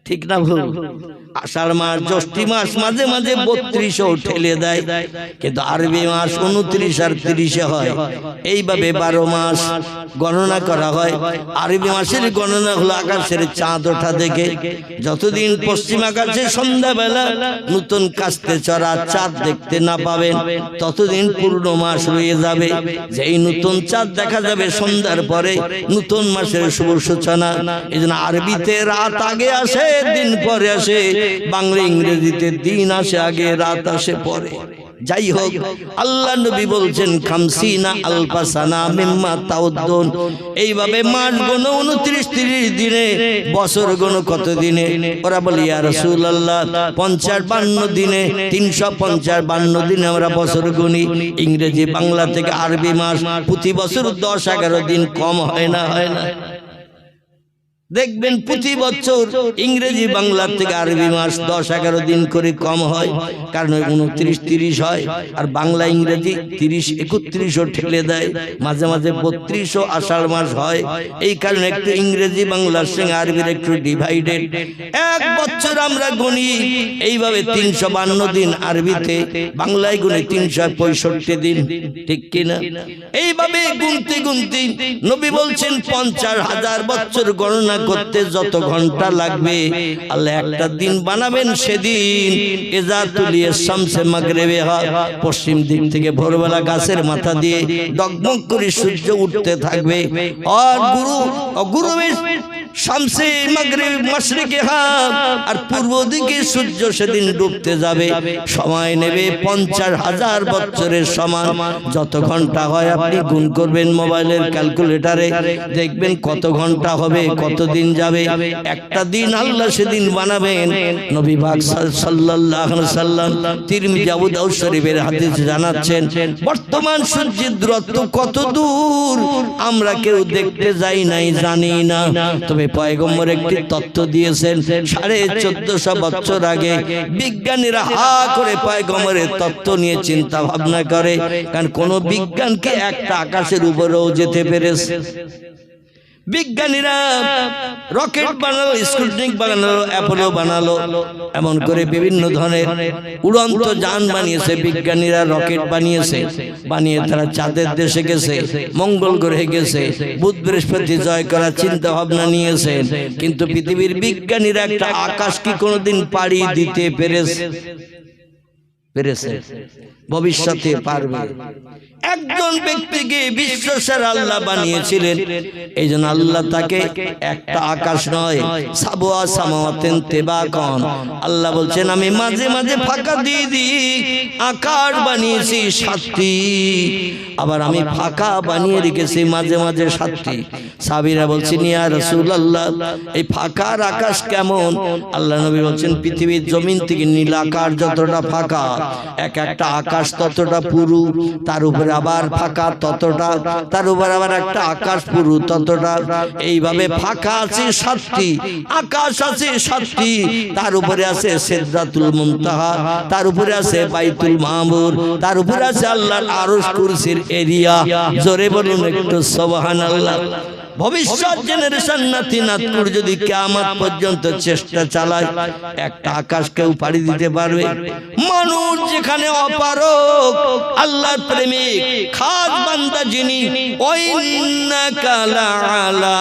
Speaker 1: ঠিক না ভুল? আষাঢ় মাস, জ্যৈষ্ঠ মাস মাঝে মাঝে 32-এও ঠেলে দেয়, কিন্তু আরবি মাস 29 আর 30-এ হয়। এইভাবে 12 মাস গণনা করা হয়। আরবি মাসের গণনা হলো আকাশের চাঁদ ওঠা দেখে। যতদিন পশ্চিম আকাশে সন্ধ্যাবেলা নতুন কাস্তে চড়া চাঁদ দেখতে না পাবেন, ততদিন পূর্ণ মাস রয়ে যাবে। যেই নতুন চাঁদ দেখা যাবে সন্ধ্যার পরে, নতুন মাসের শুভ সূচনা। এই জন্য আরবিতে রাত আগে আসে, দিন পরে আসে। বাংলা ইংরেজিতে দিন আসে আগে, রাত আসে পরে। যাই হোক, আল্লাহ নবী বলছেন 50 আলফা সানা মিম্মা তাউদ্দুন। এইভাবে মাস গোনো 29 30 দিনে, বছর গোনো কত দিনে? ওরা বলে, ইয়া রাসূলুল্লাহ, 50 52 দিনে, 350 52 দিনে আমরা বছর গুনি। ইংরেজি বাংলা থেকে আরবি মাস প্রতি বছর 10 11 দিন কম হয় না? হয় না? দেখবেন প্রতি বছর ইংরেজি বাংলা থেকে আরবি মাস 10 11 দিন করে কম হয়। কারণ 29 30 হয়, আর বাংলা ইংরেজি 30 31ও ঠেলে দেয়। মাঝে মাঝে 32ও আষাঢ় মাস হয়। এই কারণে একটু ইংরেজি বাংলার সঙ্গে আরবির একটু ডিভাইডেড। এক বছর আমরা গুনি এইভাবে 352 দিন, আরবিতে বাংলায় গুনি 365 দিন, ঠিক কিনা? এইভাবে গুনতে গুনতে নবী বলছেন 50,000 বছর গণনা করতে যত ঘন্টা লাগবে, আল্লাহ একটা দিন বানাবেন। সেদিন ইজা তুলিয়া শামসে মাগরিবে হয়, পশ্চিম দিক থেকে ভোরবেলা গাছের মাথা দিয়ে ডগমগ করে সূর্য উঠতে থাকবে। আর গুরুবে শামসে মাগরিব মাশরিকে হাম, আর পূর্ব দিকে সূর্য সেদিন ডুবতে যাবে। সময় নেবে 50,000 বছরের সমান। যত ঘন্টা হয় আপনি গুণ করবেন মোবাইলের ক্যালকুলেটরে, দেখবেন কত ঘন্টা হবে, কত কতদিন যাবে? একটা দিন আল্লাহ সেদিন বানাবেন। নবী পাক সাল্লাল্লাহু আলাইহি সাল্লাম তিরমিজি আবু দাউদ শরীফের হাদিস জানাচ্ছেন, বর্তমান সূর্যের দূরত্ব কত দূর আমরা কেউ দেখতে যাই নাই, জানি না। তবে পয়গম্বর একটি তথ্য দিয়েছেন 1450 বছর আগে। বিজ্ঞানীরা হা করে পয়গম্বরের তথ্য নিয়ে চিন্তা ভাবনা করে, কারণ কোন বিজ্ঞানকে একটা আকাশের উপরেও যেতে পেরেছে। বিজ্ঞানীরা রকেট বানালো, স্পুটনিক বানালো, অ্যাপোলো বানালো, এমন করে বিভিন্ন ধরনের উড়ন্ত যান বানিয়েছে। বিজ্ঞানীরা রকেট বানিয়েছে, বানিয়ে তারা চাঁদের দেশে গেছে, মঙ্গল গ্রহে গেছে, বুধ বৃহস্পতি জয় করার চিন্তা ভাবনা নিয়েছে। কিন্তু পৃথিবীর বিজ্ঞানীরা একটা আকাশ কি কোনোদিন পাড়ি দিতে পেরেছে? ভবিষ্যতে পারবে। একজন ব্যক্তিকে বিশ্বসেরা আল্লাহ বানিয়েছিলেন, এই জন্য আল্লাহ তাকে একটা আকাশ নয়, সাবওয়া সামাওয়াতিন তিবাকান, আল্লাহ বলছেন আমি মাঝে মাঝে ফাঁকা দিয়ে দিই, আকাশ বানিয়েছি 7টি, আবার আমি ফাঁকা বানিয়ে রেখেছি মাঝে মাঝে 7টি। সাহাবীরা বলছেন ইয়া রাসূলুল্লাহ, এই ফাঁকার আকাশ কেমন? আল্লাহ নবী বলছেন পৃথিবীর জমিন থেকে নীল আকাশ যতটা ফাঁকা, এক একটা আকাশ ততটা পুরু, তার উপরে আবার ফাঁকা ততটা, তার উপর আবার একটা আকাশ পুরু ততটা। এইভাবে ফাঁকা আছে 7টি, আকাশ আছে 7টি, তার উপরে আছে সিদরাতুল মুনতাহা, তার উপরে আছে বাইতুল মামুর, তার উপরে আছে আল্লাহর আরশ কুরসির এরিয়া। জোরে বলুন একটু সুবহানাল্লাহ। ভবিষ্যৎ জেনারেশন নাতি নাতকুর যদি কিয়ামত পর্যন্ত চেষ্টা চালায়, একটা আকাশ কেউ পাড়ি দিতে পারবে? মানুষ যেখানে অপারক, আল্লাহর প্রেমিক, খাস বান্দা যিনি, ওয়াইন্নাকা লাআলা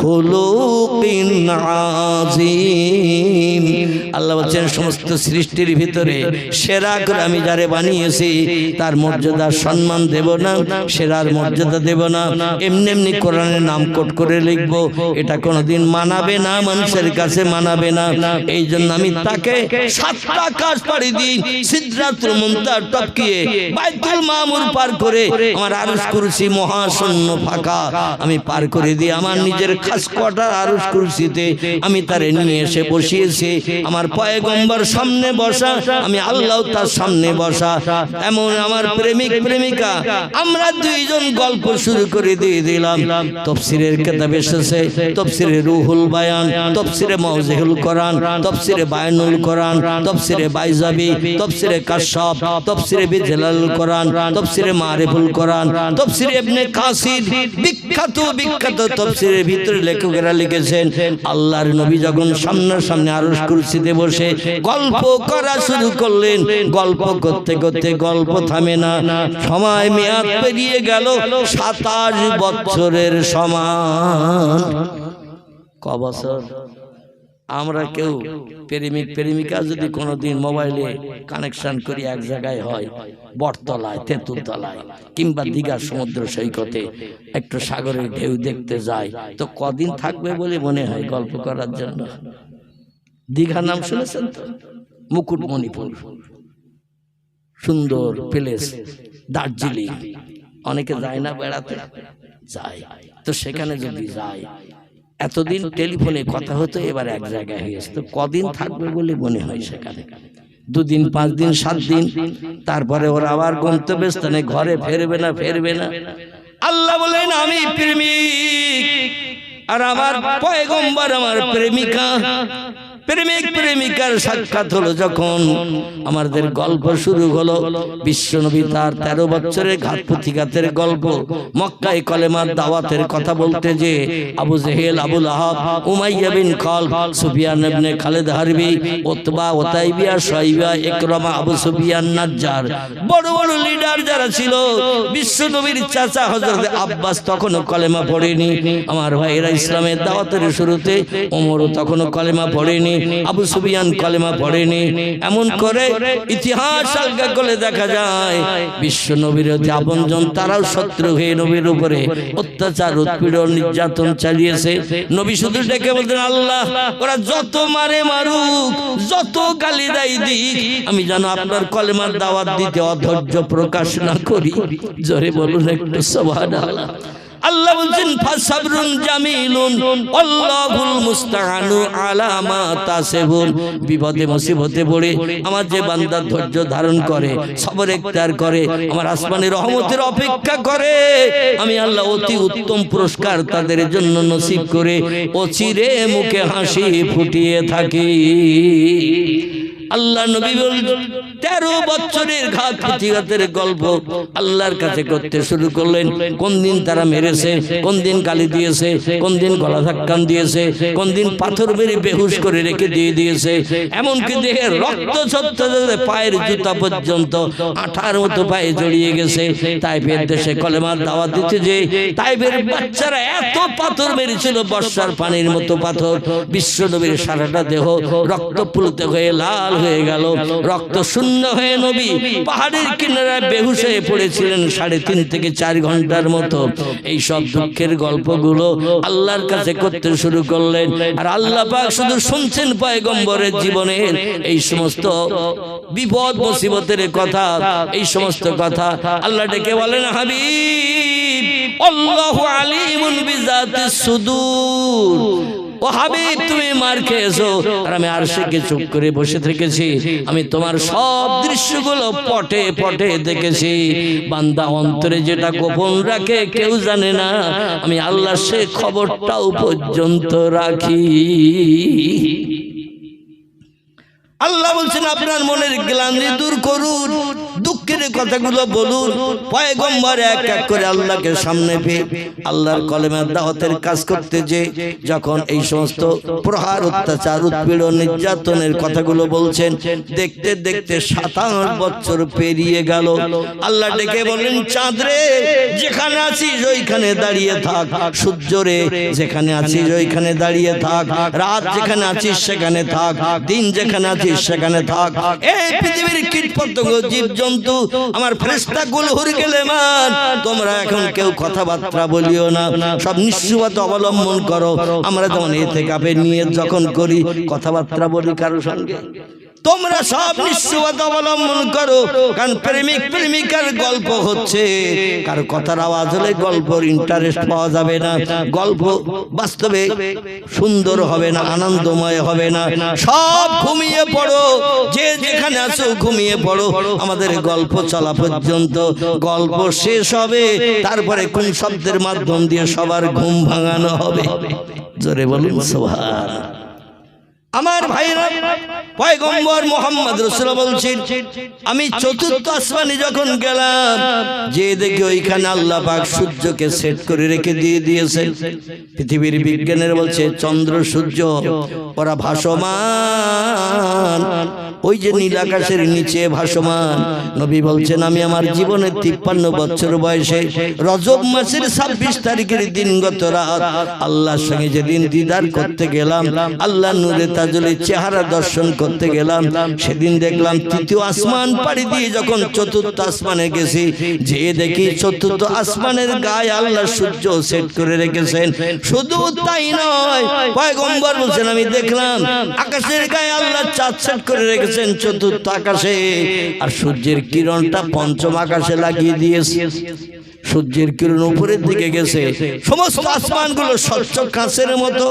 Speaker 1: খুলুকিন আযীম, আল্লাহ বলেন সমস্ত সৃষ্টির ভিতরে সেরা করে আমি যারে বানিয়েছি তার মর্যাদা সম্মান দেব না, সেরার মর্যাদা দেব না, এমনি এমনি কোরআনের নাম কোট করে লিখবো, এটা কোনোদিন মানাবে না, মানুষের কাছে মানাবে না। এই জন্য আমি তাকে 7টা আকাশ পাড়ি দিই, সিদরাতুল মুনতাহা টপকিয়ে বাইতুল মামুর পার করে আমার আরশ কুরসি মহাশূন্য ফাঁকা আমি পার করে দিই। আমার নিজের খাস কোয়ার্টার আরশ কুরসিতে আমি তারে নিয়ে এসে বসিয়েছি, আমার পয়গম্বর সামনে বসা, আমি আল্লাহ তার সামনে বসা। এমন আমার প্রেমিক প্রেমিকা, আমরা দুইজন গল্প শুরু করে দিয়ে দিলাম। তাফসীরের কিতাব এসেছে, তাফসীরে রুহুল বায়ান, তাফসীরে মাওজিহুল কোরআন, তাফসীরে বায়ানুল কোরআন, তাফসীরে বাইজাবি, তাফসীরে কাশফ, তাফসীরে বিজলালুল কোরআন, তাফসীরে মারিফুল কোরআন, তাফসীরে ইবনে কাসির, বিখ্যাত বিখ্যাত তাফসীরের ভিতরে লেখকেরা লিখেছেন আল্লাহর নবী যখন সামনে আরশ কুরসিতে বসে গল্প করা শুরু করলেন, গল্প করতে করতে গল্প থামে না, সময় মেয়াদ পেরিয়ে গেল 27 বছরের সমান। ক বছর? আমরা কেউ প্রেমিক প্রেমিকা যদি কোনোদিন মোবাইলে কানেকশন করি এক জায়গায় হয়, বটতলায়, তেঁতুলতলায় কিংবা দীঘার সমুদ্র সৈকতে একটু সাগরের ঢেউ দেখতে যায়, তো কদিন থাকবে বলে মনে হয় গল্প করার জন্য? দীঘার নাম শুনেছেন তো? মুকুটমণিপুর সুন্দর প্লেস, দার্জিলিং, অনেকে যায় না বেড়াতে? যায়। তো সেখানে যদি যায়, এতদিন টেলিফোনে কথা হতো, এবার এক জায়গায় হয়েছে, তো কদিন থাকবে বলে মনে হয় সেখানে? 2 দিন, 5 দিন, 7 দিন, তারপরে ওরা আবার গন্তব্যস্থানে ঘরে ফেরবে না। আল্লাহ বলেন আমি প্রেমিক আর আমার পয়গম্বর আমার প্রেমিকা। প্রেমিক প্রেমিকার সাক্ষাৎ হলো যখন, আমাদের গল্প শুরু হলো। বিশ্বনবী তার 13 বছরের ঘাত প্রতিঘাতের গল্প, মক্কায় কলেমার দাওয়াতের কথা বলতে যে আবু জেহেল, আবু লাহাব, উমাইয়া বিন খালফ, সুফিয়ান ইবনে খালিদ হারবি, উতবা, উতাইবিয়া, শাইবা, ইকরামা, আবু সুফিয়ান নাজ্জার, বড় বড় লিডার যারা ছিল, বিশ্বনবীর চাচা হযরত আব্বাস তখনও কলেমা পড়েনি। আমার ভাইরা ইসলামের দাওয়াতের শুরুতে ওমরও তখনও কলেমা পড়েনি, আবু সুফিয়ান কলেমা পড়েনি। এমন করে ইতিহাস আলগা করে দেখা যায় বিশ্ব নবীর আপনজন তারাও শত্রু হয়ে নবীর উপরে অত্যাচার, উৎপীড়ন, নির্যাতন চালিয়েছে। নবী শুধু ডেকে বলতেন আল্লাহ ওরা যত মারে মারুক, যত গালি দেয় দিক, আমি যেন আপনার কলেমার দাওয়াত দিতে অধৈর্য প্রকাশ না করি। জোরে বলুন একটু সুবহানাল্লাহ। আল্লাহ বলছেন ফাসাবরুন জামিলুন আল্লাহুল মুস্তাআনু আলা মা তাসিবুন। বিপদে মুসিবতে পড়ে আমার যে বান্দা ধৈর্য ধারণ করে, সবর ইখতিয়ার করে, আমার আসমানি রহমতের অপেক্ষা করে, আমি আল্লাহ অতি উত্তম পুরস্কার তাদের জন্য নসিব করে অচিরে মুখে হাসি ফুটিয়ে থাকি। আল্লাহ নবী বলেন 13 বছরের ঘাত প্রতিঘাতের গল্প আল্লাহর কাছে করতে শুরু করলেন। কোন দিন তারা মেরেছে, কোন দিন গালি দিয়েছে, কোন দিন গলা ধাক্কান দিয়েছে, কোন দিন পাথর মেরে বেহুশ করে রেখে দিয়েছে, এমনকি দেহের রক্ত ছত্রছায়া পায়ের জুতা পর্যন্ত আঠার মতো পায়ে জড়িয়ে গেছে। তাইফের দেশে কলেমার দাওয়াত দিতে যে তাইফের বাচ্চারা এত পাথর মেরেছিল, বর্ষার পানির মতো পাথর। বিশ্ব নবীর সারাটা দেহ রক্তপ্লুত হয়ে লাল হয়ে গেল, রক্ত শূন্য হয়ে নবী পাহাড়ের কিনারায় বেহুশ হয়ে পড়েছিলেন 3.5 থেকে 4 ঘন্টার মতো। এই সব দুঃখের গল্পগুলো আল্লাহর কাছে করতে শুরু করলেন। আর আল্লাহ পাক শুধু শুনছেন পয়গম্বরের জীবনের এই সমস্ত বিপদ মুসিবতের কথা, এই সমস্ত কথা। আল্লাহ ডেকে বলেন, হাবিব আল্লাহু আলিমুন বিজাতিস সুদূর। ও হাবিব, তুমি মার খেয়েছো আর আমি আরশে চুপ করে বসে থেকেছি। আমি তোমার সব দৃশ্যগুলো পটে পটে দেখেছি। বান্দা অন্তরে যেটা গোপন রাখে কেউ জানে না, আমি আল্লাহ সে খবরটাও পর্যন্ত রাখি। আল্লাহ বলছেন আপনার মনের গ্লানি দূর করুন, দুঃখের কথাগুলো বলুন। পয়গম্বর এক এক করে আল্লাহকে সামনে পেয়ে আল্লাহর কলেমার দাওয়াতের কাজ করতে যে যখন এই সমস্ত প্রহার, অত্যাচার, উৎপীড়ন, নির্যাতনের কথাগুলো বলছেন, দেখতে দেখতে 27 বছর পেরিয়ে গেল। আল্লাহ ডেকে বলেন, চাঁদ রে যেখানে আছিস ওইখানে দাঁড়িয়ে থাক, সূর্য রে যেখানে আছিস ওইখানে দাঁড়িয়ে থাক, রাত যেখানে আছিস সেখানে থাক, দিন যেখানে আছিস সেখানে থাক। এই পৃথিবীর কীটপতঙ্গ, জীবজন্তু, আমার ফেরেশতাগুলো হুরগেলেমান, তোমরা এখন কেউ কথাবার্তা বলিও না, সব নিঃশুবতা অবলম্বন করো। আমরা যেমন ইতিকাফের নিয়ত যখন করি কথাবার্তা বলি কারোর সঙ্গে, তোমরা সব নিঃশুবতা অবলম্বন করো। কারণ প্রেমিক প্রেমিকার গল্প হচ্ছে, কারো কথার আওয়াজ হলে গল্পর ইন্টারেস্ট পাওয়া যাবে না, গল্প বাস্তবে সুন্দর হবে না, আনন্দময় হবে না। সব ঘুমিয়ে পড়ো, যে যেখানে আছো ঘুমিয়ে পড়ো। আমাদের গল্প চলা পর্যন্ত গল্প শেষ হবে, তারপরে কোন শব্দের মাধ্যম দিয়ে সবার ঘুম ভাঙানো হবে। জোরে বলুন সুবহানাল্লাহ। আমার ভাইরা, পয়গম্বর মুহাম্মদ রাসূল বলছেন, আমি চতুর্থ আসমানে যখন গেলাম, যে দেখি ওইখানে আল্লাহ পাক সূর্যকে সেট করে রেখে দিয়েছেন। পৃথিবীর বিজ্ঞানীরা বলছে চন্দ্র সূর্য ওরা ভাসমান, ওই যে নীল আকাশের নিচে ভাসমান। নবী বলছেন, আমি আমার জীবনের 53 বছর বয়সে রজব মাসের 26 তারিখের দিনগত রাত আল্লাহর সঙ্গে যেদিন দিদার করতে গেলাম, আল্লাহ নূরে তাজুলের চেহারা দর্শন করতে গেলাম, সেদিন দেখলাম তৃতীয় আসমান পাড়ি দিয়ে যখন চতুর্থ আসমানে গেছি, যে দেখি চতুর্থ আসমানের গায়ে আল্লাহ সূর্য সেট করে রেখেছেন। শুধু তাই নয়, পয়গম্বর বলছেন, আমি দেখলাম আকাশের গায়ে আল্লাহ চাঁদ সেট করে রেখেছেন চতুর্থ আকাশে, আর সূর্যের কিরণটা পঞ্চম আকাশে লাগিয়ে দিয়েছে। সূর্যের কিরণ উপরের দিকে গেছে, সমস্ত আসমানগুলো স্বচ্ছ কাঁচের মতো।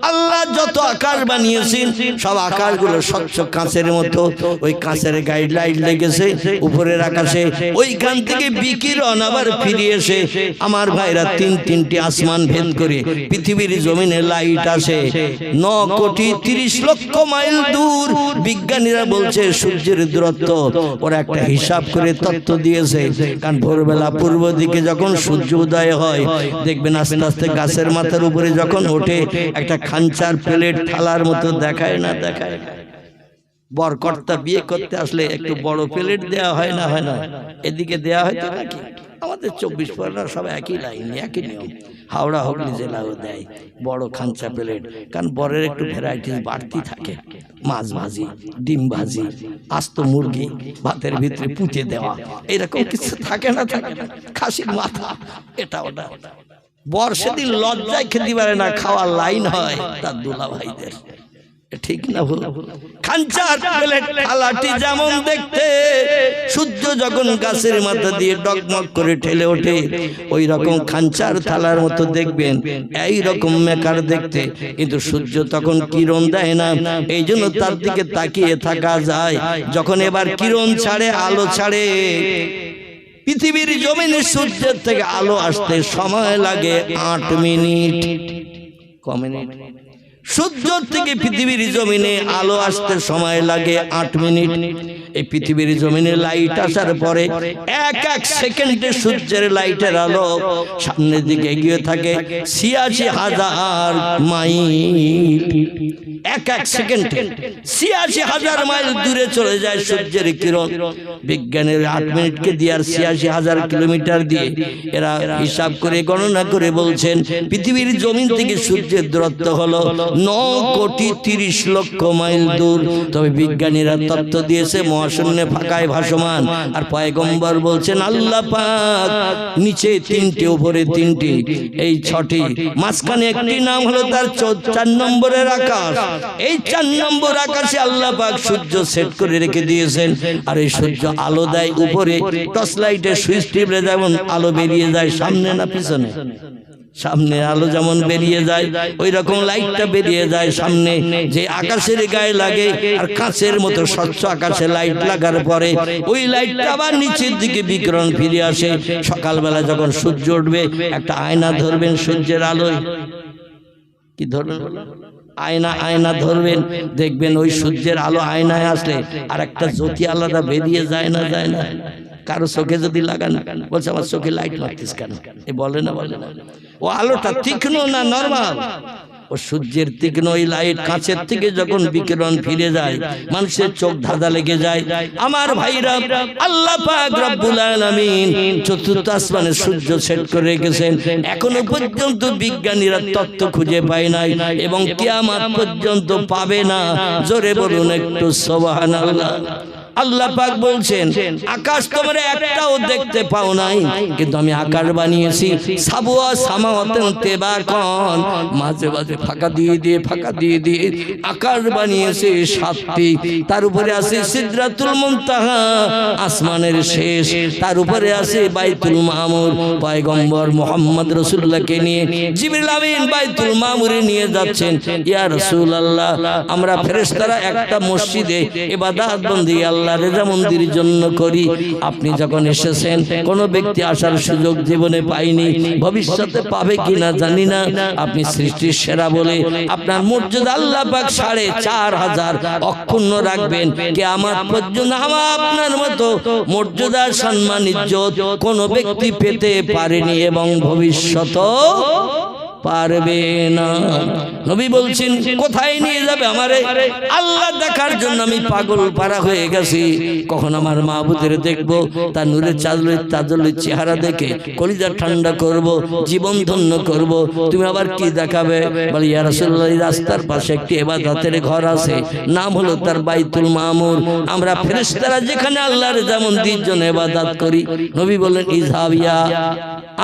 Speaker 1: আল্লাহ যত আকাশ বানিয়েছেন সব আকাশগুলো স্বচ্ছ কাঁচের মতো। ওই কাঁচের গায়ে লাইট লেগেছে উপরের আকাশে, ওইখান থেকে বিকিরণ আবার ফিরে এসে আমার ভাইরা 3টি আসমান ভেদ করে পৃথিবীর জমিনে লাইট আসে 9,30,00,000 মাইল দূর। বিজ্ঞানীরা বলছে সূর্যের দূরত্ব ওরা একটা হিসাব করে তথ্য দিয়েছে। কারণ ভোরবেলা পূর্ব দিকে যখন সূর্য উদয় হয়, দেখবেন আস্তে আস্তে গাছের মাথার উপরে যখন ওঠে একটা খাঞ্চার প্লেট থালার মতো দেখায় না, দেখায়। বরকর্তা বিয়ে করতে আসলে একটু বড় প্লেট দেওয়া হয় না, হয় না? এদিকে দেওয়া হয় তো নাকি? আমাদের 24 পরগনা সব একই লাইন, একই নিয়ম। হাওড়া হুগলি জেলাও দেয় বড় খাঞ্চা প্লেট, কারণ বরের একটু ভ্যারাইটিস বাড়তি থাকে। মাছ ভাজি, ডিম ভাজি, আস্ত মুরগি ভাতের ভিতরে পুঁতে দেওয়া, এরকম কিছু থাকে না, থাকে না। খাসির মাথা, এটা ওটা। বর সেদিন লজ্জায় খেতে পারে না, খাওয়ার লাইন হয় তার দুলা ভাইদের। ঠিক না ভুল? খাঞ্চার প্লেট থালাটি যেমন দেখতে, সূর্য যখন গাছের মাথা দিয়ে ডগমগ করে ঠেলে ওঠে, ওই রকম খাঞ্চার থালার মতো দেখবেন, এই রকম মেকার দেখতে, কিন্তু সূর্য তখন কিরণ দেয় না, এই জন্য তার দিকে তাকিয়ে থাকা যায়। যখন এবার কিরণ ছাড়ে, আলো ছাড়ে, পৃথিবীর জমিনে সূর্যের থেকে আলো আসতে সময় লাগে 8 মিনিট। ক মিনিট? সূর্য থেকে পৃথিবীর জমিনে আলো আসতে সময় লাগে 8 মিনিট। এই পৃথিবীর জমিনে লাইট আসার পরে এক এক সেকেন্ডে সূর্যের লাইটের আলো সামনের দিকে এগিয়ে থাকে ৮৬,০০০ মাইল। এক এক সেকেন্ডে ৮৬,০০০ মাইল দূরে চলে যায় সূর্যের কিরণ। বিজ্ঞানের 8 মিনিটকে দিয়ে আর ৮৬,০০০ কিলোমিটার দিয়ে এরা হিসাব করে গণনা করে বলছেন পৃথিবীর জমিন থেকে সূর্যের দূরত্ব হলো ৯,৩০,০০,০০০ মাইল দূর। তবে বিজ্ঞানীরা তত্ত্ব দিয়েছে মহাশূন্যে ফাঁকায় ভাসমান, আর পয়গম্বর বলছেন আল্লাহ পাক নিচে ৩টি, উপরে ৩টি, এই ৬টি, মাঝখানে একটি নাম হলো তার ৪ নম্বরের আকাশ। এই ৪ নম্বর আকাশে আল্লাহ পাক সূর্য সেট করে রেখে দিয়েছেন। আর এই সূর্য আলো দেয় উপরে, টর্চ লাইটের সুইচ টিপলে যেমন আলো বেরিয়ে যায় সামনে না পিছনে, সামনে আলো যেমন বেরিয়ে যায় ওই রকম লাইটটা বেরিয়ে যায় সামনে, যে আকাশের গায়ে লাগে। আর কাঁচের মতো স্বচ্ছ আকাশে লাইট লাগার পরে ওই লাইটটা আবার নিচের দিকে বিকিরণ ফিরে আসে। সকালবেলা যখন সূর্য উঠবে একটা আয়না ধরবেন সূর্যের আলোয়, কি ধরবেন? আয়না ধরবেন, দেখবেন ওই সূর্যের আলো আয়নায় আসলে আর একটা জ্যোতি আলাদা বেরিয়ে যায় না, যায় না? কারো চোখে যদি লাগান, বলছে আমার চোখে লাইট মারতিস কেন? এ বলে না, বলে না। ও আলোটা তীক্ষ্ণ না নরমাল? ও সূর্যের তীক্ষ্ণ ওই লাইট কাঁচের থেকে যখন বিকিরণ ফিরে যায় মানুষের চোখ ধাঁধা লেগে যায়। আমার ভাইরা, আল্লাহ পাক রব্বুল আলামিন চতুর্থ আসমানে সূর্য সেট করে রেখেছেন। এখনো পর্যন্ত বিজ্ঞানীরা তত্ত্ব খুঁজে পায় নাই এবং কিয়ামত পর্যন্ত পাবে না। জোরে বলুন একটু সুবহানাল্লাহ। আল্লাহ পাক বলছেন আকাশ তোমরা একটাও দেখতে পাও নাই, কিন্তু আমি আকাশ বানিয়েছি সাবুয়া সামাওয়াতান তিবাকান, মাঝে মাঝে ফাঁকা দিয়ে দিয়ে আকাশ বানিয়েছে 7টি। তার উপরে আছে সিদরাতুল মুনতাহা, আসমানের শেষ। তার উপরে আছে বাইতুল মামুর। পয়গম্বর মুহাম্মদ রাসূলুল্লাহকে নিয়ে জিবরিল আমিন বাইতুল মামুরে নিয়ে যাচ্ছেন। ইয়া রাসূলুল্লাহ, আমরা ফেরেশতারা একটা মসজিদে ইবাদত বন্দি আল্লাহর রেজা মন্দির জন্য করি। আপনি যখন এসেছেন কোনো ব্যক্তি আসার সুযোগ জীবনে পায়নি, ভবিষ্যতে পাবে কিনা জানি না। আপনি সৃষ্টির সেরা বলে আপনার মর্যাদা আল্লাহ পাক ৪৫০০ অক্ষুণ্ণ রাখবেন। কিয়ামত পর্যন্ত আমার আপনার মতো মর্যাদা সম্মান ইজ্জত কোনো ব্যক্তি পেতে পারেনি এবং ভবিষ্যতেও পারবে না। নবী বলছেন কোথায় নিয়ে যাবে আমারে? আল্লাহ দেখার জন্য আমি পাগল পারা হয়ে গেছি। কখন আমার মাহবুবের দেখবো, তার নূরের তাজলের চেহারা দেখে কলিজা ঠান্ডা করব, জীবন ধন্য করব। তুমি আবার কি দেখাবে? বলে ইয়া রাসূলুল্লাহ, রাস্তার পাশে একটি ইবাদতের ঘর আছে, নাম হলো তার বাইতুল মামুর। আমরা ফেরেশতারা যেখানে আল্লাহর যেমন দ্বিজন ইবাদত করি। নবী বলেন ইযহাবিয়া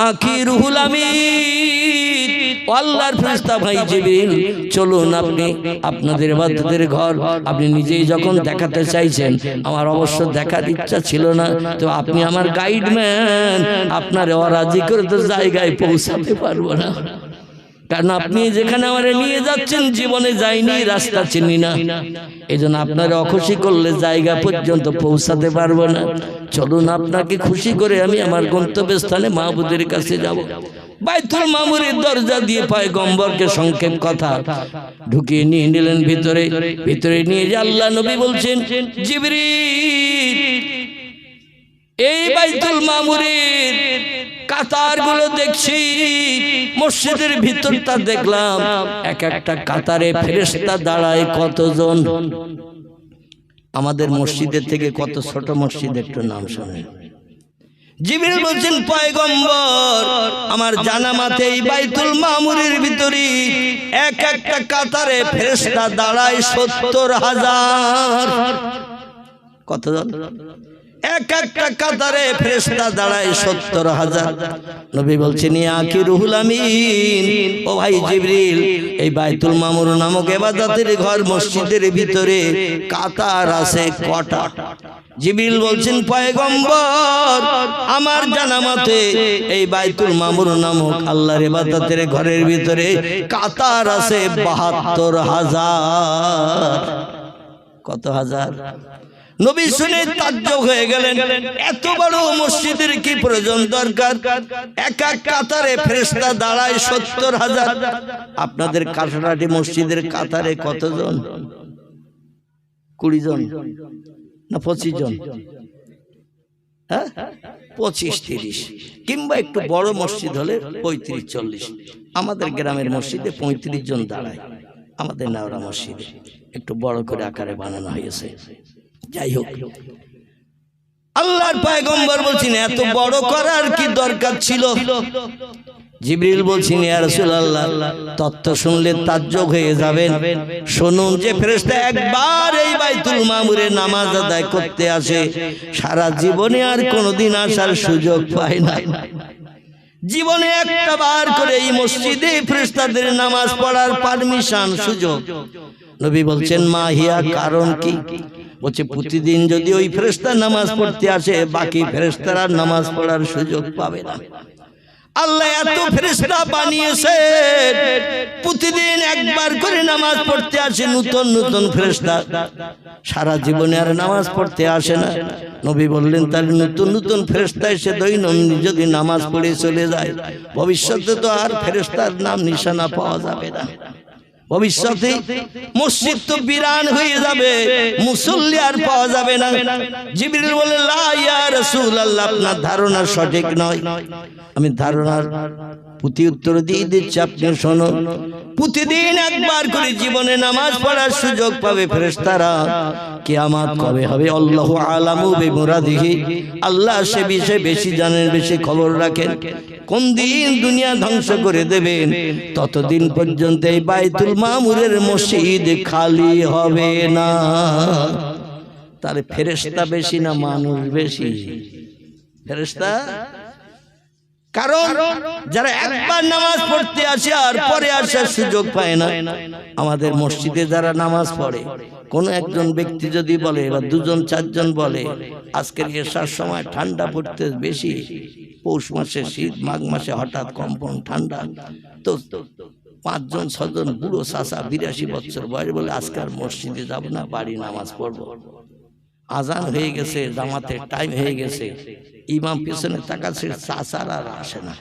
Speaker 1: আখি রুহুল আমিন, আল্লাহর ফেরেশতা ভাই জিবরিল, চলুন আপনি আপনাদের ইবাদতের ঘর আপনি নিজেই যখন দেখাতে চাইছেন, আমার অবশ্য দেখার ইচ্ছা ছিল না, তো আপনি আমার গাইডম্যান, আপনার অরাজি করে তো জায়গায় পৌঁছাতে পারবো না। কারণ আপনি যেখানে আমারে নিয়ে যাচ্ছেন জীবনে যাইনি, রাস্তা চিনি না, এই জন্য আপনারা অখুশি করলে জায়গা পর্যন্ত পৌঁছাতে পারবো না। চলুন আপনাকে খুশি করে আমি আমার গন্তব্যস্থানে মাহবুবের কাছে যাব। বাইতুল মামুরের দরজা দিয়ে পয়গম্বরকে সংক্ষেপ কথা ঢুকিয়ে নিয়ে নিলেন ভিতরে নিয়ে যে আল্লাহ নবী বলছেন জিবরিল, এই বাইতুল মামুরের কাতারগুলো দেখছি, মসজিদের ভিতরটা দেখলাম, এক একটা কাতারে ফেরেশতা দাঁড়ায় কতজন। আমাদের মসজিদের থেকে কত ছোট মসজিদ, একটু নাম শোনেন। জিবরিল বলছেন পয়গম্বর, আমার জানা মতে এই বাইতুল মামুরের ভিতরে এক একটা কাতারে ফেরেশতা দাঁড়ায় ৭০,০০০। কতজন? এক একটা কাতারে ফেরেশতা দাঁড়ায় 70,000। নবী বলছেন ইয়া কি রুহুল আমিন, ও ভাই জিবরিল, এই বাইতুল মামুর নামক ইবাদতের ঘর মসজিদের ভিতরে কাতার আছে কটা? জিবরিল বলছেন পয়গম্বর, আমার জানা মতে এই বাইতুল মামুর নামক আল্লাহর ইবাদতের ঘরের ভিতরে কাতার আছে 72,000। কত হাজার? নবী শুনে তাজ্জব হয়ে গেলেন, এত বড় মসজিদের কি প্রয়োজন দরকার? এক এক কাতারে ফেরেশতা দাঁড়ায় 70,000। আপনাদের কাটারাটি মসজিদের কাতারে কতজন? 20 জন না 25 জন? হ্যাঁ, 25-30, কিংবা একটু বড় মসজিদ হলে 35-40। আমাদের গ্রামের মসজিদে 35 জন দাঁড়ায়। আমাদের নাওরা মসজিদে একটু বড় করে আকারে বানানো হয়েছে। যাই হোক, আল্লাহর পয়গম্বর বলছেন এত বড় করার কি দরকার ছিল? জিবরিল বলছেন ইয়া রাসূলুল্লাহ, তত্ত্ব শুনলে তাজ্জব হয়ে যাবেন। শুনুন যে ফেরেশতা একবার এই বাইতুল মামুরে নামাজ আদায় করতে আসে, সারা জীবনে আর কোনোদিন আসার সুযোগ পায় না। জীবনে একটা বার করে এই মসজিদে ফেরেশতাদের নামাজ পড়ার পারমিশন, সুযোগ। নবী বলছেন মাহিয়া, কারণ কি? বলছে প্রতিদিন যদি ওই ফেরেশতা নামাজ পড়তে আসে, বাকি ফেরেশতারা নামাজ পড়ার সুযোগ পাবে না। আল্লাহ এত ফেরেশতা বানিয়েছে, প্রতিদিন একবার করে নামাজ পড়তে আসে নতুন নতুন ফেরেশতা, সারা জীবনে আর নামাজ পড়তে আসে না। নবী বললেন তাহলে নতুন নতুন ফেরেশতা এসে দৈনন্দিন যদি নামাজ পড়ে চলে যায়, ভবিষ্যতে তো আর ফেরেশতার নাম নিশানা পাওয়া যাবে না। ভবিষ্যতে মসজিদ তো বিরান হয়ে যাবে, মুসল্লি আর পাওয়া যাবে না। জিবরিল বলে লা ইয়া রাসূলুল্লাহ, আপনার ধারণা সঠিক নয়। আমি ধারণার প্রতি উত্তর দিয়ে দিচ্ছি, আপনি শুনুন। প্রতিদিন একবার করে জীবনে নামাজ পড়ার সুযোগ পাবে ফেরেশতারা। কিয়ামত কবে হবে? আল্লাহু আলামু বিমুরাদিহি, আল্লাহ সে বিষয়ে বেশি জানেন, বেশি খবর রাখেন। কোন দিন দুনিয়া ধ্বংস করে দেবেন, ততদিন পর্যন্ত এই বাইতুল মামুরের মসজিদ খালি হবে না। তাহলে ফেরেশতা বেশি না মানুষ বেশি? ফেরেশতা। কারণ যারা একবার নামাজ পড়তে আসে আর পরে আসার সুযোগ পায় না। আমাদের মসজিদে যারা নামাজ পড়ে, কোন একজন ব্যক্তি যদি বলে বা 2-4 জন বলে আজকের এশার সময় ঠান্ডা পড়তে বেশি, পৌষ মাসে শীত, মাঘ মাসে হঠাৎ কম্পন ঠান্ডা, তো 5-6 জন বুড়ো চাচা 82 বছর বয়স বলে আজকাল মসজিদে যাব না, বাড়ি নামাজ পড়বো। আজান হয়ে গেছে, জামাতের টাইম হয়ে গেছে, ইমাম পিছনে তাকাচ্ছে, চাচার আর আসে না।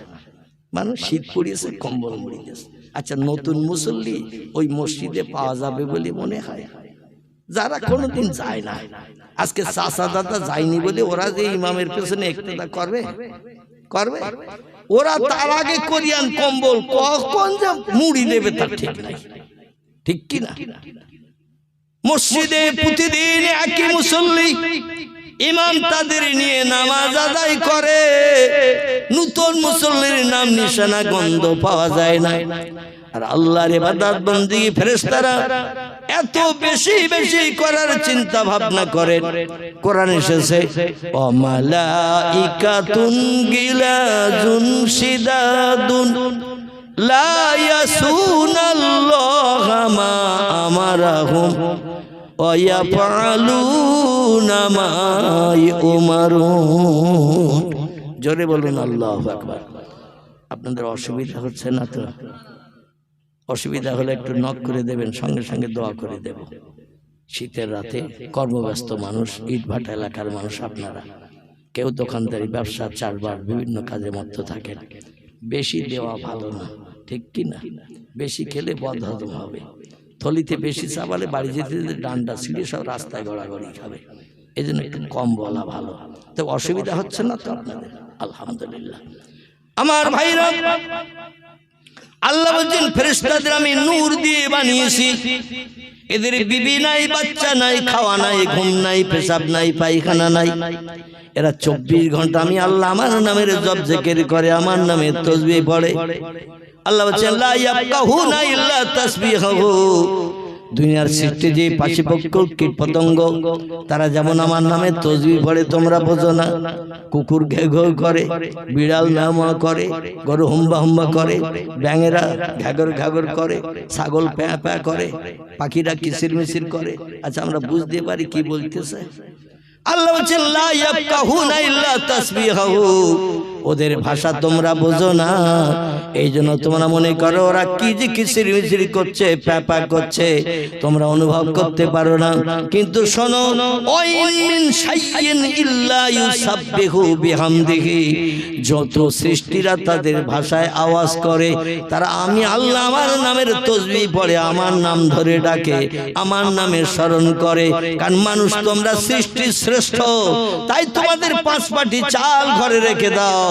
Speaker 1: মানুষ শীত পড়িয়েছে, কম্বল মুড়ি গেছে। আচ্ছা, নতুন মুসল্লি ওই মসজিদে পাওয়া যাবে বলে মনে হয়? যারা কোনোদিন যায় না, আজকে চাচা দাদা যায়নি বলে ওরা যে ইমামের পেছনে ইক্তেদা করবে, ওরা তার আগে কোরিয়ান কম্বল কখন যে মুড়ি দেবে তার ঠিক নাই। ঠিক কি না? মসজিদে প্রতিদিন একই মুসল্লি, ইমাম তাদের নিয়ে নামাজ আদায় করে, নতুন মুসল্লির নাম নিশানা গন্ধ পাওয়া যায় না। আর আল্লাহর ইবাদত বন্দেগী ফেরেশতারা এত বেশি বেশি করার চিন্তা ভাবনা করেন। কোরআন এসেছে ও মালাইকাতুন গিলাজুন শিদাদুন লা ইয়াসুনাল্লাহা মা আমারাহুম ওয়া ইয়াফআলুনা মা ইউমারুন। জোরে বলুন আল্লাহু আকবার। আপনাদের অসুবিধা হচ্ছে না তো? অসুবিধা হলে একটু নক করে দেবেন, সঙ্গে সঙ্গে দোয়া করে দেব। শীতের রাতে কর্মব্যস্ত মানুষ, ইটভাটা এলাকার মানুষ আপনারা, কেউ দোকানদারি, ব্যবসা, চারবার বিভিন্ন কাজে মত্ত থাকেন। বেশি দেওয়া ভালো না, ঠিক কি না? বেশি খেলে বদহজম হবে। থলিতে বেশি চাবালে বাড়ি যেতে যেতে ডান্ডা ছিঁড়ে সব রাস্তায় গড়াগড়ি খাবে। এই জন্য একটু কম বলা ভালো। তো অসুবিধা হচ্ছে না তো আপনাদের? আলহামদুলিল্লাহ। আমার ভাইরা, আল্লাহ বলছেন ফেরেশতাদের আমি নূর দিয়ে বানিয়েছি। এদের বিবি নাই, বাচ্চা নাই, খাওয়া নাই, ঘুম নাই, পেশাব নাই, পায়খানা নাই। এরা 24 ঘন্টা আমি আল্লাহ আমার নামের জপ জিকির করে, আমার নামে তাসবিহ পড়ে। আল্লাহ বলছেন লা ইয়াফকাহুনা ইল্লা তাসবিহাহু, দুনিয়ার সৃষ্টি যে পাশিপক্ষ কীটপতঙ্গ তারা যেমন আমার নামে তসবিহ পড়ে তোমরা বোঝো না। কুকুর ঘে ঘে করে, বিড়াল ম্যাও ম্যাও করে, গরু হুম্বা হুম্বা করে, ব্যাঙেরা ঘ্যাগর ঘ্যাগর করে, ছাগল প্যাঁ প্যাঁ করে, পাখিরা কিচির মিচির করে। আচ্ছা আমরা বুঝতে পারি কি বলতেছে। আল্লাহ বলছেন লা ইয়াফকাহুনা ইল্লা তাসবিহাহু, ওদের ভাষা তোমরা বোঝো না, এই জন্য তোমরা মনে করো ওরা কি যে কিচির মিচির করছে, প্যাপা করছে, তোমরা অনুভব করতে পারো না। কিন্তু শোনো, ওয়াইন মিন শাইইন ইল্লা ইউসাব্বিহু বিহামদিহি, যত সৃষ্টিরা তাদের ভাষায় আওয়াজ করে, তারা আমি আল্লাহ আমার নামের তাসবিহ পড়ে, আমার নাম ধরে ডাকে, আমার নামে স্মরণ করে। কারণ মানুষ তোমরা সৃষ্টির শ্রেষ্ঠ, তাই তোমাদের 5 পাটি চাল ঘরে রেখে দাও,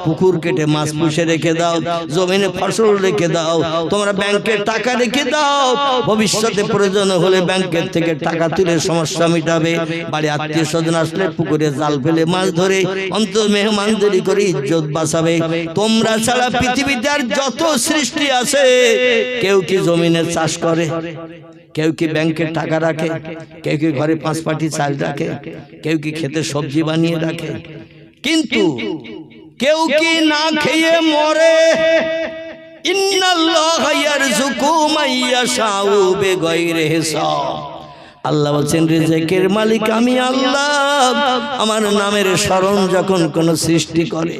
Speaker 1: পুকুর কেটে মাছ পুষে রেখে দাও, জমিনে ফসল রেখে দাও, তোমরা ব্যাংকে টাকা রেখে দাও, ভবিষ্যতে প্রয়োজন হলে ব্যাংকের থেকে টাকা তুলে সমস্যা মিটাবে। বাড়ি আত্মীয় স্বজন আসলে পুকুরে জাল ফেলে মাছ ধরে অন্তর মেহমানদারি করে ইজ্জত বাঁচাবে। তোমরা ছাড়া পৃথিবীতে আর যত সৃষ্টি আছে, কেউ কি জমিনে চাষ করে, কেউ কি ব্যাংকে টাকা রাখে, কেউ কি ঘরে 5 পাটি চাল রাখে, কেউ কি খেতে সবজি বানিয়ে রাখে, কিন্তু কেউ কি না খেয়ে মরে। ইন্নাল্লাহা ইয়ারযুকু মাইয়াশাউ বিগাইরি হিসাব, আল্লাহ বলছেন রিজিকের মালিক আমি আল্লাহ। আমার নামের স্মরণ যখন কোন সৃষ্টি করে,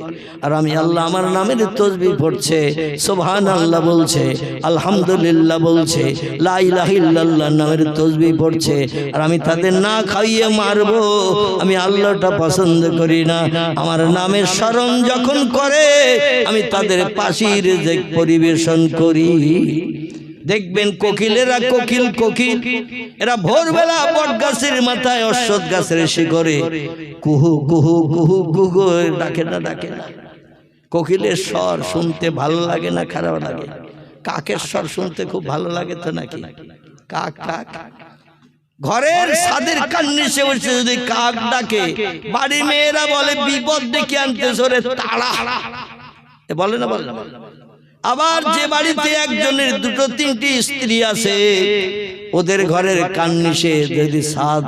Speaker 1: আর আমি আল্লাহ আমার নামের তাসবিহ পড়ছে, সুবহানাল্লাহ বলছে, আলহামদুলিল্লাহ বলছে, লা ইলাহা ইল্লাল্লাহ নামের তাসবিহ পড়ছে, আর আমি তাদের না খাইয়ে মারবো, আমি আল্লাহটা পছন্দ করি না। আমার নামের স্মরণ যখন করে, আমি তাদের পাশে রিজিক পরিবেশন করি। দেখবেন কোকিলেরা কোকিল কোকিল, এরা ভোরবেলা বট গাছের মাথায় অশ্বত্থ গাছের শিখরে কুহু কুহু কুহু কুহু ডাকে না, ডাকে না। কোকিলের স্বর শুনতে ভালো লাগে না খারাপ লাগে? কাকের স্বর শুনতে খুব ভালো লাগে তো নাকি? কাক কাক ঘরের ছাদের কান্নিসে বসে যদি কাক ডাকে, বাড়ি মেয়েরা বলে বিপদ ডেকে আনতেছে ওরে তাড়া, বলে না বলে না। আবার যে বাড়িতে একজনের 2-3টি স্ত্রী আছে, ওদের ঘরের কান্নিসে যদি ছাদ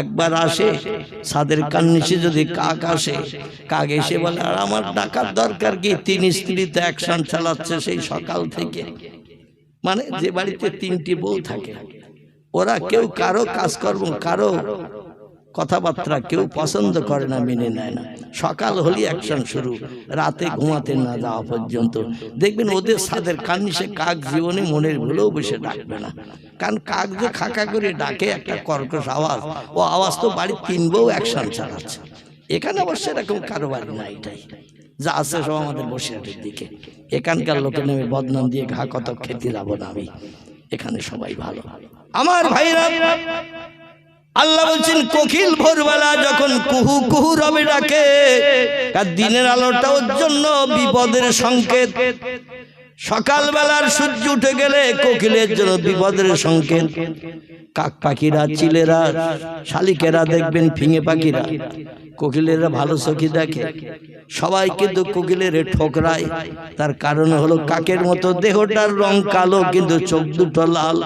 Speaker 1: একবার আসে, ছাদের কান্নিসে যদি কাক আসে, কাক এসে বলে আর আমার ডাকার দরকার কি, 3 স্ত্রী তো অ্যাকশন চালাচ্ছে সেই সকাল থেকে। মানে যে বাড়িতে 3টি বউ থাকে, ওরা কেউ কারো কাজকর্ম, কারো কথাবার্তা কেউ পছন্দ করে না, মেনে নেয় না। সকাল হলে অ্যাকশন শুরু, রাতে ঘুমাতে না যাওয়া পর্যন্ত। দেখবেন ওদের ছাদের কান্নিসে কাক জীবনে মনের ভুলেও বসে ডাকবে না, কারণ কাক যে খাকা করে ডাকে একটা কর্কশ আওয়াজ, ও আওয়াজ তো বাড়ির 3 বউ অ্যাকশন চালাচ্ছে। এখানে অবশ্য এরকম কারোবার না, এটাই যা আছে সব আমাদের বসিরহাটের দিকে। এখানকার লোকের নামে বদনাম দিয়ে ঘা কত খেতে যাবো না আমি, এখানে সবাই ভালো। আমার ভাইরা, আল্লাহ বলছেন কোকিল ভোরবেলা যখন কুহু কুহু রবে ডাকে, আর দিনের আলোটা ওর জন্য বিপদের সংকেত। সকালবেলার সূর্য উঠে গেলে কোকিলের জন্য বিপদের সংকেত। কাক পাখিরা, চিলেরা, শালিকেরা দেখবেন, ফিঙে পাখিরা কোকিলেরা ভালো চোখে দেখে, সবাই কিন্তু কোকিলের ঠোকরায়। তার কারণ হলো কাকের মতো দেহটার রং কালো, কিন্তু চোখ দুটো লাল।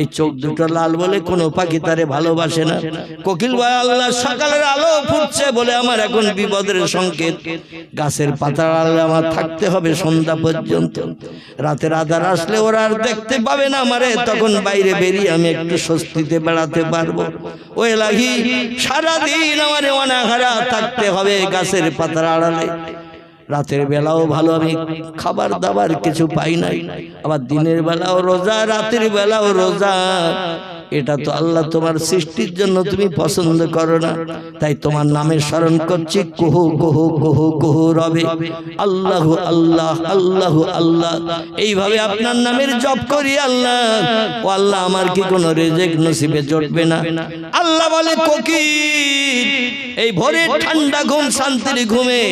Speaker 1: এই চোখ দুটো লাল বলে কোনো পাখি তারে ভালোবাসে না। কোকিল ভাই আল্লাহ সকালের আলো ফুটছে বলে আমার এখন বিপদের সংকেত, গাছের পাতার আড়ালে আমার থাকতে হবে সন্ধ্যা পর্যন্ত। রাতের আধার আসলে ওরা আর দেখতে পাবে না আমারে, তখন বাইরে বেরিয়ে আমি একটু স্বস্তিতে বেড়াতে পারবো। ওই লাগি সারাদিন আমারে অনাহারা থাকতে হবে গাছের পাতার আড়ালে। রাতের বেলাও ভালো আমি খাবার দাবার কিছু পাই নাই, আবার দিনের বেলাও রোজা, রাতের বেলাও রোজা। এটা তো আল্লাহ তোমার সৃষ্টির জন্য তুমি পছন্দ করো না, তাই তোমার নামে স্মরণ করছি, কুহু কুহু কুহু কুহু রবে, আল্লাহু আল্লাহ আল্লাহু আল্লাহ। এইভাবে আপনার নামের জপ করি আল্লাহ। ও আল্লাহ, আমার কি কোনো রিজিক নসিবে জুটবে না? আল্লাহ বলে কোকিল এই ভোরে ঠান্ডা ঘুম, শান্তির ঘুমে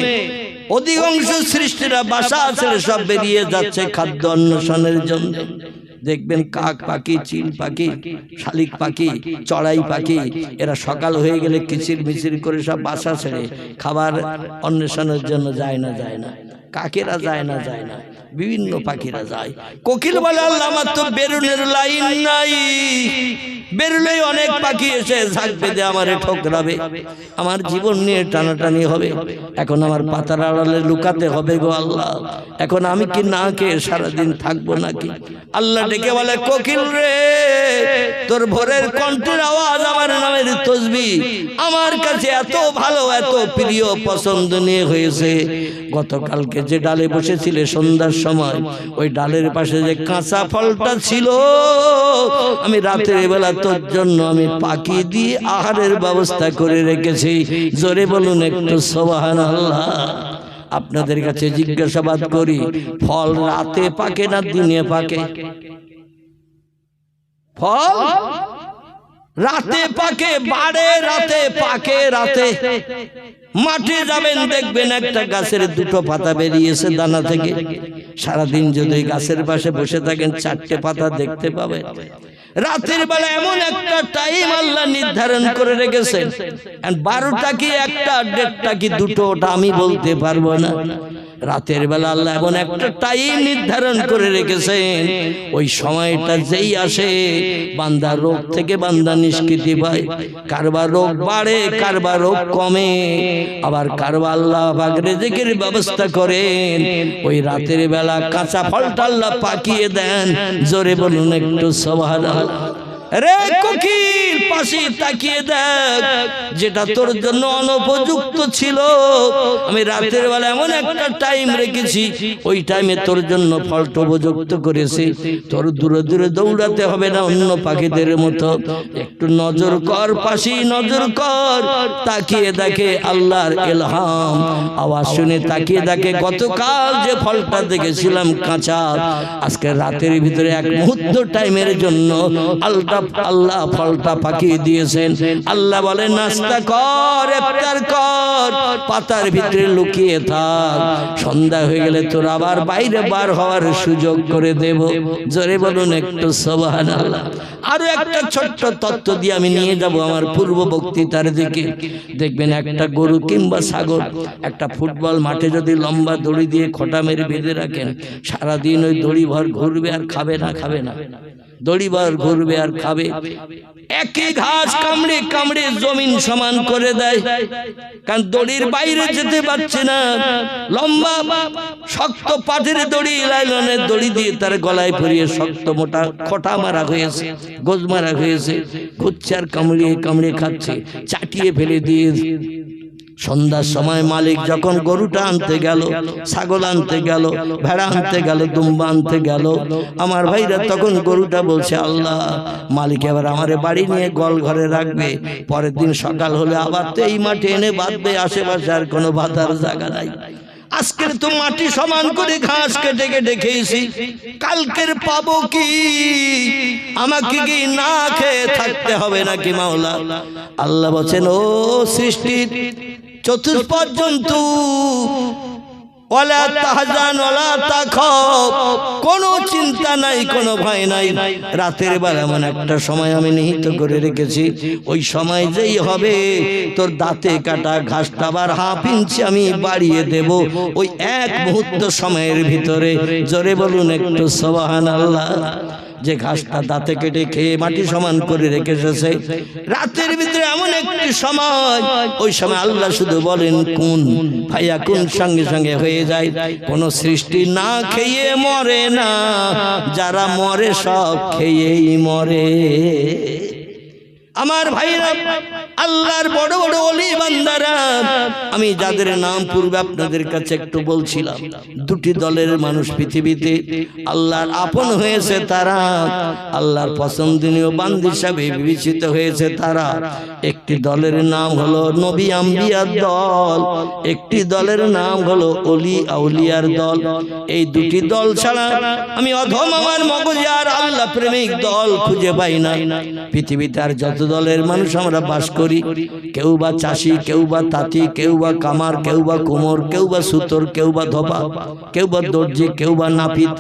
Speaker 1: অধিকাংশ সৃষ্টিরা বাসা আছে, সব বেরিয়ে যাচ্ছে খাদ্য অন্বেষণের জন্য। দেখবেন কাক পাখি, চিল পাখি, শালিক পাখি, চড়াই পাখি, এরা সকাল হয়ে গেলে কিচির মিচির করে সব বাসা ছেড়ে খাবার অন্বেষণের জন্য যায় না, যায় না। কাকেরা যায় না, যায় না। বিভিন্ন পাখিরা যায়। কোকিল বলে আল্লাহ আমার তো বেরুনের লাইন নাই, বেরুলেই অনেক পাখি এসে ঝাঁক বেঁধে আমারে ঠকরাবে, আমার জীবন নিয়ে টানাটানি হবে, এখন আমার পাতার আড়ালে লুকাতে হবে গো আল্লাহ, এখন আমি কি না খেয়ে সারাদিন থাকবো নাকি? আল্লাহ ডেকে বলে কোকিল রে, তোর ভোরের কণ্ঠের আওয়াজ আমার নামের তসবিহ আমার কাছে এত ভালো, এত প্রিয়, পছন্দনীয় হয়েছে, গতকালকে যে ডালে বসেছিলে সন্ধ্যার সময়, ওই ডালের পাশে যে কাঁচা ফলটা ছিল, আমি রাতের বেলা তোর জন্য আমি পাখি দিয়ে আহারের ব্যবস্থা করে রেখেছি। জোরে বলুন একটু সুবহানাল্লাহ। আপনাদের কাছে জিজ্ঞাসাবাদ করি, ফল রাতে পাকে না দিনে পাকে? ফল রাতে পাকে, বাড়ে রাতে, পাকে রাতে। মাঠে যাবেন দেখবেন একটা গাছের দুটো পাতা বেরিয়েছে দানা থেকে, সারাদিন যদি গাছের পাশে বসে থাকেন 4টে পাতা দেখতে পাবেন। রাতের বেলা এমন একটা টাইম আল্লাহ নির্ধারণ করে রেখেছেন, 12টা কি 1টা, 1.5টা কি 2টো, ওটা আমি বলতে পারবো না। রাতের বেলা আল্লাহ এমন একটা টাইম নির্ধারণ করে রেখেছেন, ওই সময়টা যেই আসে বান্দার রোগ থেকে বান্দা নিষ্কৃতি পায়, কারবার রোগ বাড়ে, কারবার রোগ কমে, আবার কারবার আল্লাহ পাক রিজিকের ব্যবস্থা করেন। ওই রাতের বেলা কাঁচা ফলটা আল্লাহ পাকিয়ে দেন। জোরে বলুন একটু সুবহানাল্লাহ। রে কোকিল, পাশে তাকিয়ে দেখ, যেটা তোর জন্য অনুপযুক্ত ছিল আমি রাতের বেলা এমন একটা টাইম রেখেছি, ওই টাইমে তোর জন্য ফলটা উপযুক্ত করেছি। তোর দূরে দূরে দৌড়াতে হবে না অন্য পাখিদের মতো, একটু নজর কর, পাশে নজর কর, তাকিয়ে দেখে আল্লাহর ইলহাম, আওয়াজ শুনে তাকিয়ে দেখে গতকাল যে ফলটা দেখেছিলাম কাঁচা, আজকে রাতের ভিতরে 1 মুহূর্ত টাইমের জন্য আল্লাহ ফলটা পাকিয়ে দিয়েছেন। আল্লাহ বলে নাস্তা কর, ইফতার কর, পাতার ভিতরে লুকিয়ে থাক, সন্ধ্যা হয়ে গেলে তোর আবার বাইরে বার হওয়ার সুযোগ করে দেব। জোরে বলুন একটু সুবহানাল্লাহ। আরো একটা ছোট্ট তত্ত্ব দিয়ে আমি নিয়ে যাব আমার পূর্ব বক্তৃতার দিকে। দেখবেন একটা গরু কিংবা ছাগল একটা ফুটবল মাঠে যদি লম্বা দড়ি দিয়ে খোঁটা মেরে বেঁধে রাখেন, সারাদিন ওই দড়ি ভর ঘুরবে আর খাবে না, খাবে না, দড়িবার ঘুরবে আর খাবে। একই ঘাস কামড়ে কামড়ে জমিন সমান করে দেয়, কারণ দড়ির বাইরে যেতে পারছে না। লম্বা শক্ত পাটের দড়ি, লাইলনের দড়ি দিয়ে তার গলায় পরিয়ে শক্ত মোটা খোঁটা মারা হয়েছে, গোজ মারা হয়েছে, ঘুরছে আর কামড়িয়ে কামড়িয়ে খাচ্ছে, চাটিয়ে ফেলে দিয়ে। সন্ধ্যার সময় মালিক যখন গরুটা আনতে গেল, ছাগল আনতে গেল, ভেড়া আনতে গেল, দুম্বা আনতে গেল, আমার ভাইরা তখন গরুটা বলছে আল্লাহ, মালিক এবার আমারে বাড়ি নিয়ে গোয়াল ঘরে রাখবে, পরের দিন সকাল হলে আবার তো এই মাঠে এনে বাঁধবে, আশেপাশে আর কোনো বাঁধার জায়গা নাই। আজকের তো মাটি সমান করে ঘাস কেটে কেটে খেয়েছি, কালকের পাবো কি? আমাকে কি না খেয়ে থাকতে হবে নাকি মাওলা? আল্লাহ বলেন ও সৃষ্টির চতুষ্পদ জন্তু, ওয়ালা তাহজান ওয়ালা তাখাফ, কোনো চিন্তা নাই, কোনো ভয় নাই। রাতের বেলা এমন একটা সময় আমি নিহিত করে রেখেছি, ওই সময় যেই হবে তোর দাঁতে কাটা ঘাসটা আবার ½ ইঞ্চি আমি বাড়িয়ে দেব ওই 1 মুহূর্ত সময়ের ভিতরে। জোরে বলুন একটু সুবহানাল্লাহ। যে ঘাসটা দাঁতে কেটে খেয়ে মাটি সমান করে রেখে এসেছে, রাতের ভিতরে এমন একটি সময়, ওই সময় আল্লাহ শুধু বলেন কুন ফায়াকুন, সঙ্গে সঙ্গে হয়ে যায়। কোন সৃষ্টি না খেয়ে মরে না, যারা মরে সব খেয়েই মরে। আমার ভাইরা, আল্লাহর বড় বড় ওলি বান্দারা, আমি যাদের নাম পূর্বে আপনাদের কাছে একটু বলছিলাম, 2টি দলের মানুষ পৃথিবীতে আল্লাহর আপন হয়েছে তারা, আল্লাহর পছন্দনীয় বান্দা হিসেবে বিবেচিত হয়েছে তারা। একটি দলের নাম হলো নবী আম্বিয়ার দল, একটি দলের নাম হলো ওলি আউলিয়ার দল। এই 2টি দল ছাড়া আমি অধম আমার মগজে আর আল্লাহ প্রেমিক দল খুঁজে পাই না। পৃথিবীতে আর যত দলের মানুষ আমরা বাস করি, কেউ বা চাষি, কেউ বা তাঁতি, কেউ বা কামার, কেউ বা কুমোর, কেউ বা সুতর, কেউ বা ধোপা, কেউ বা দর্জি, কেউ বা নাপিত,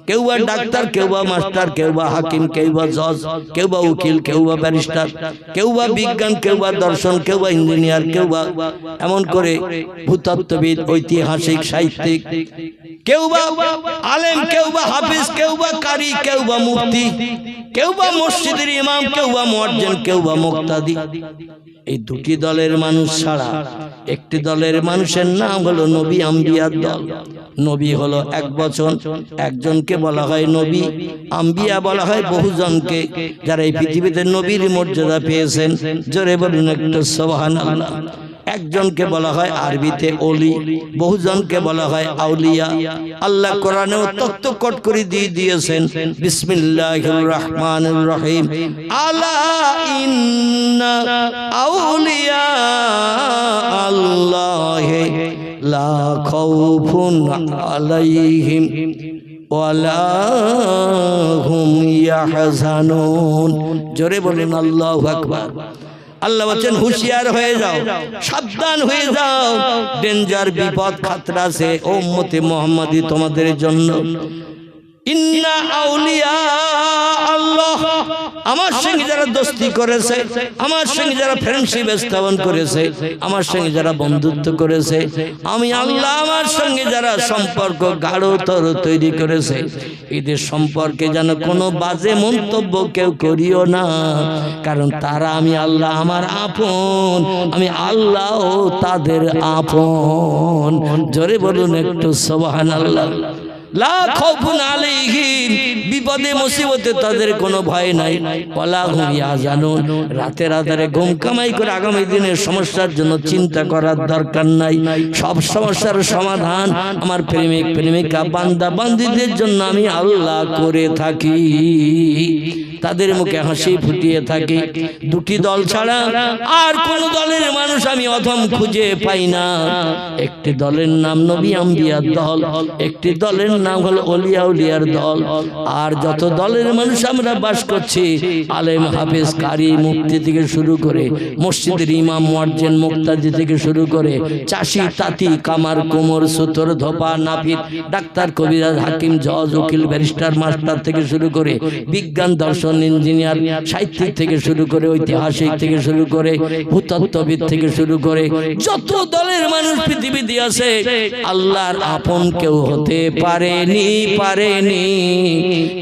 Speaker 1: কেউ বা ডাক্তার, কেউ বা মাস্টার, কেউ বা হাকিম, কেউ বা জজ, কেউ বা উকিল, কেউ বা ব্যারিস্টার, কেউ বা বিজ্ঞান, কেউ বা দর্শন, কেউ বা ইঞ্জিনিয়ার, কেউ বা এমন করে ভূতত্ত্ববিদ, ঐতিহাসিক, সাহিত্যিক, কেউ বা আলেম, কেউ বা হাফিজ, কেউ বা কারি, কেউ বা মুফতি, কেউ বা মসজিদের ইমাম, কেউ বা মুয়াজ্জিন, কেউ বা মুক্তাদি। এই দুটি দলের মানুষ ছাড়া একটি দলের মানুষের নাম হলো নবী আম্বিয়ার দল। নবী হলো এক বচন, একজনকে বলা হয় নবী। আম্বিয়া বলা হয় বহুজনকে, যারা এই পৃথিবীতে নবীর মর্যাদা পেয়েছেন। জোরে বলুন একটু সুবহানাল্লাহ। একজনকে বলা হয় আরবিতে ওলি, বহুজনকে বলা হয় আউলিয়া। আল্লাহ কোরআনেও তত্ত্বকট করে দিয়ে দিয়েছেন, বিসমিল্লাহির রহমানির রহিম, আলা ইন্না আউলিয়া আল্লাহি লা খাউফুন আলাইহিম ওয়ালা হুম ইয়াহজানুন। জোরে বলুন আল্লাহু আকবার। আল্লাহ বলেন হুঁশিয়ার হয়ে যাও, সাবধান হয়ে যাও, ডেঞ্জার, বিপদ, খাতরা আছে ও উম্মতে মুহাম্মাদি তোমাদের জন্য। ইন্না আউলিয়া আল্লাহ, আমার সঙ্গে যারা দোস্তি করেছে, আমার সঙ্গে যারা ফ্রেন্ডশিপ স্থাপন করেছে, আমার সঙ্গে যারা বন্ধুত্ব করেছে, আমি আল্লাহ আমার সঙ্গে যারা সম্পর্ক গাঢ়তর তৈরি করেছে, এদের সম্পর্কে যেন কোনো বাজে মন্তব্য কেউ করিও না, কারণ তারা আমি আল্লাহ আমার আপন, আমি আল্লাহ তাদের আপন। জোরে বলুন একটু সুবহানাল্লাহ। লা খাউফুন আলাইহিম, বিপদে মুসিবতে তাদের কোনো ভয় নাই। ওয়ালা হুম ইয়াহজানুন, রাতের আধারে ঘুম কামাই করে আগামী দিনের সমস্যার জন্য চিন্তা করার দরকার নাই। সব সমস্যার সমাধান আমার প্রেমিক প্রেমিকা বান্দা বান্দীদের জন্য আমি আল্লাহ করে থাকি, তাদের মুখে হাসি ফুটিয়ে থাকি। দুটি দল ছাড়া আর কোন দলের মানুষ আমি অধম খুঁজে পাই না। একটি দলের নাম নবী আম্বিয়ার দল, একটি দলের নাম হলো ওলিয়া উলিয়ার দল। আর যত দলের মানুষ আমরা বাস করছি, আলেম, হাফেজ, কারি, মুফতি থেকে শুরু করে মসজিদের ইমাম, মুয়াজ্জিন, মুক্তাদি থেকে শুরু করে চাষি, তাঁতি, কামার, কুমোর, সুতর, ধোপা, নাপিত, ডাক্তার, কবিরাজ, হাকিম, জজ, উকিল, ব্যারিস্টার, মাস্টার থেকে শুরু করে বিজ্ঞান, দর্শন, ইঞ্জিনিয়ার, সাহিত্যিক থেকে শুরু করে ঐতিহাসিক থেকে শুরু করে ভূতত্ত্ববিদ থেকে শুরু করে যত দলের মানুষ পৃথিবীতে আছে, আল্লাহর আপন কেউ হতে পারেনি,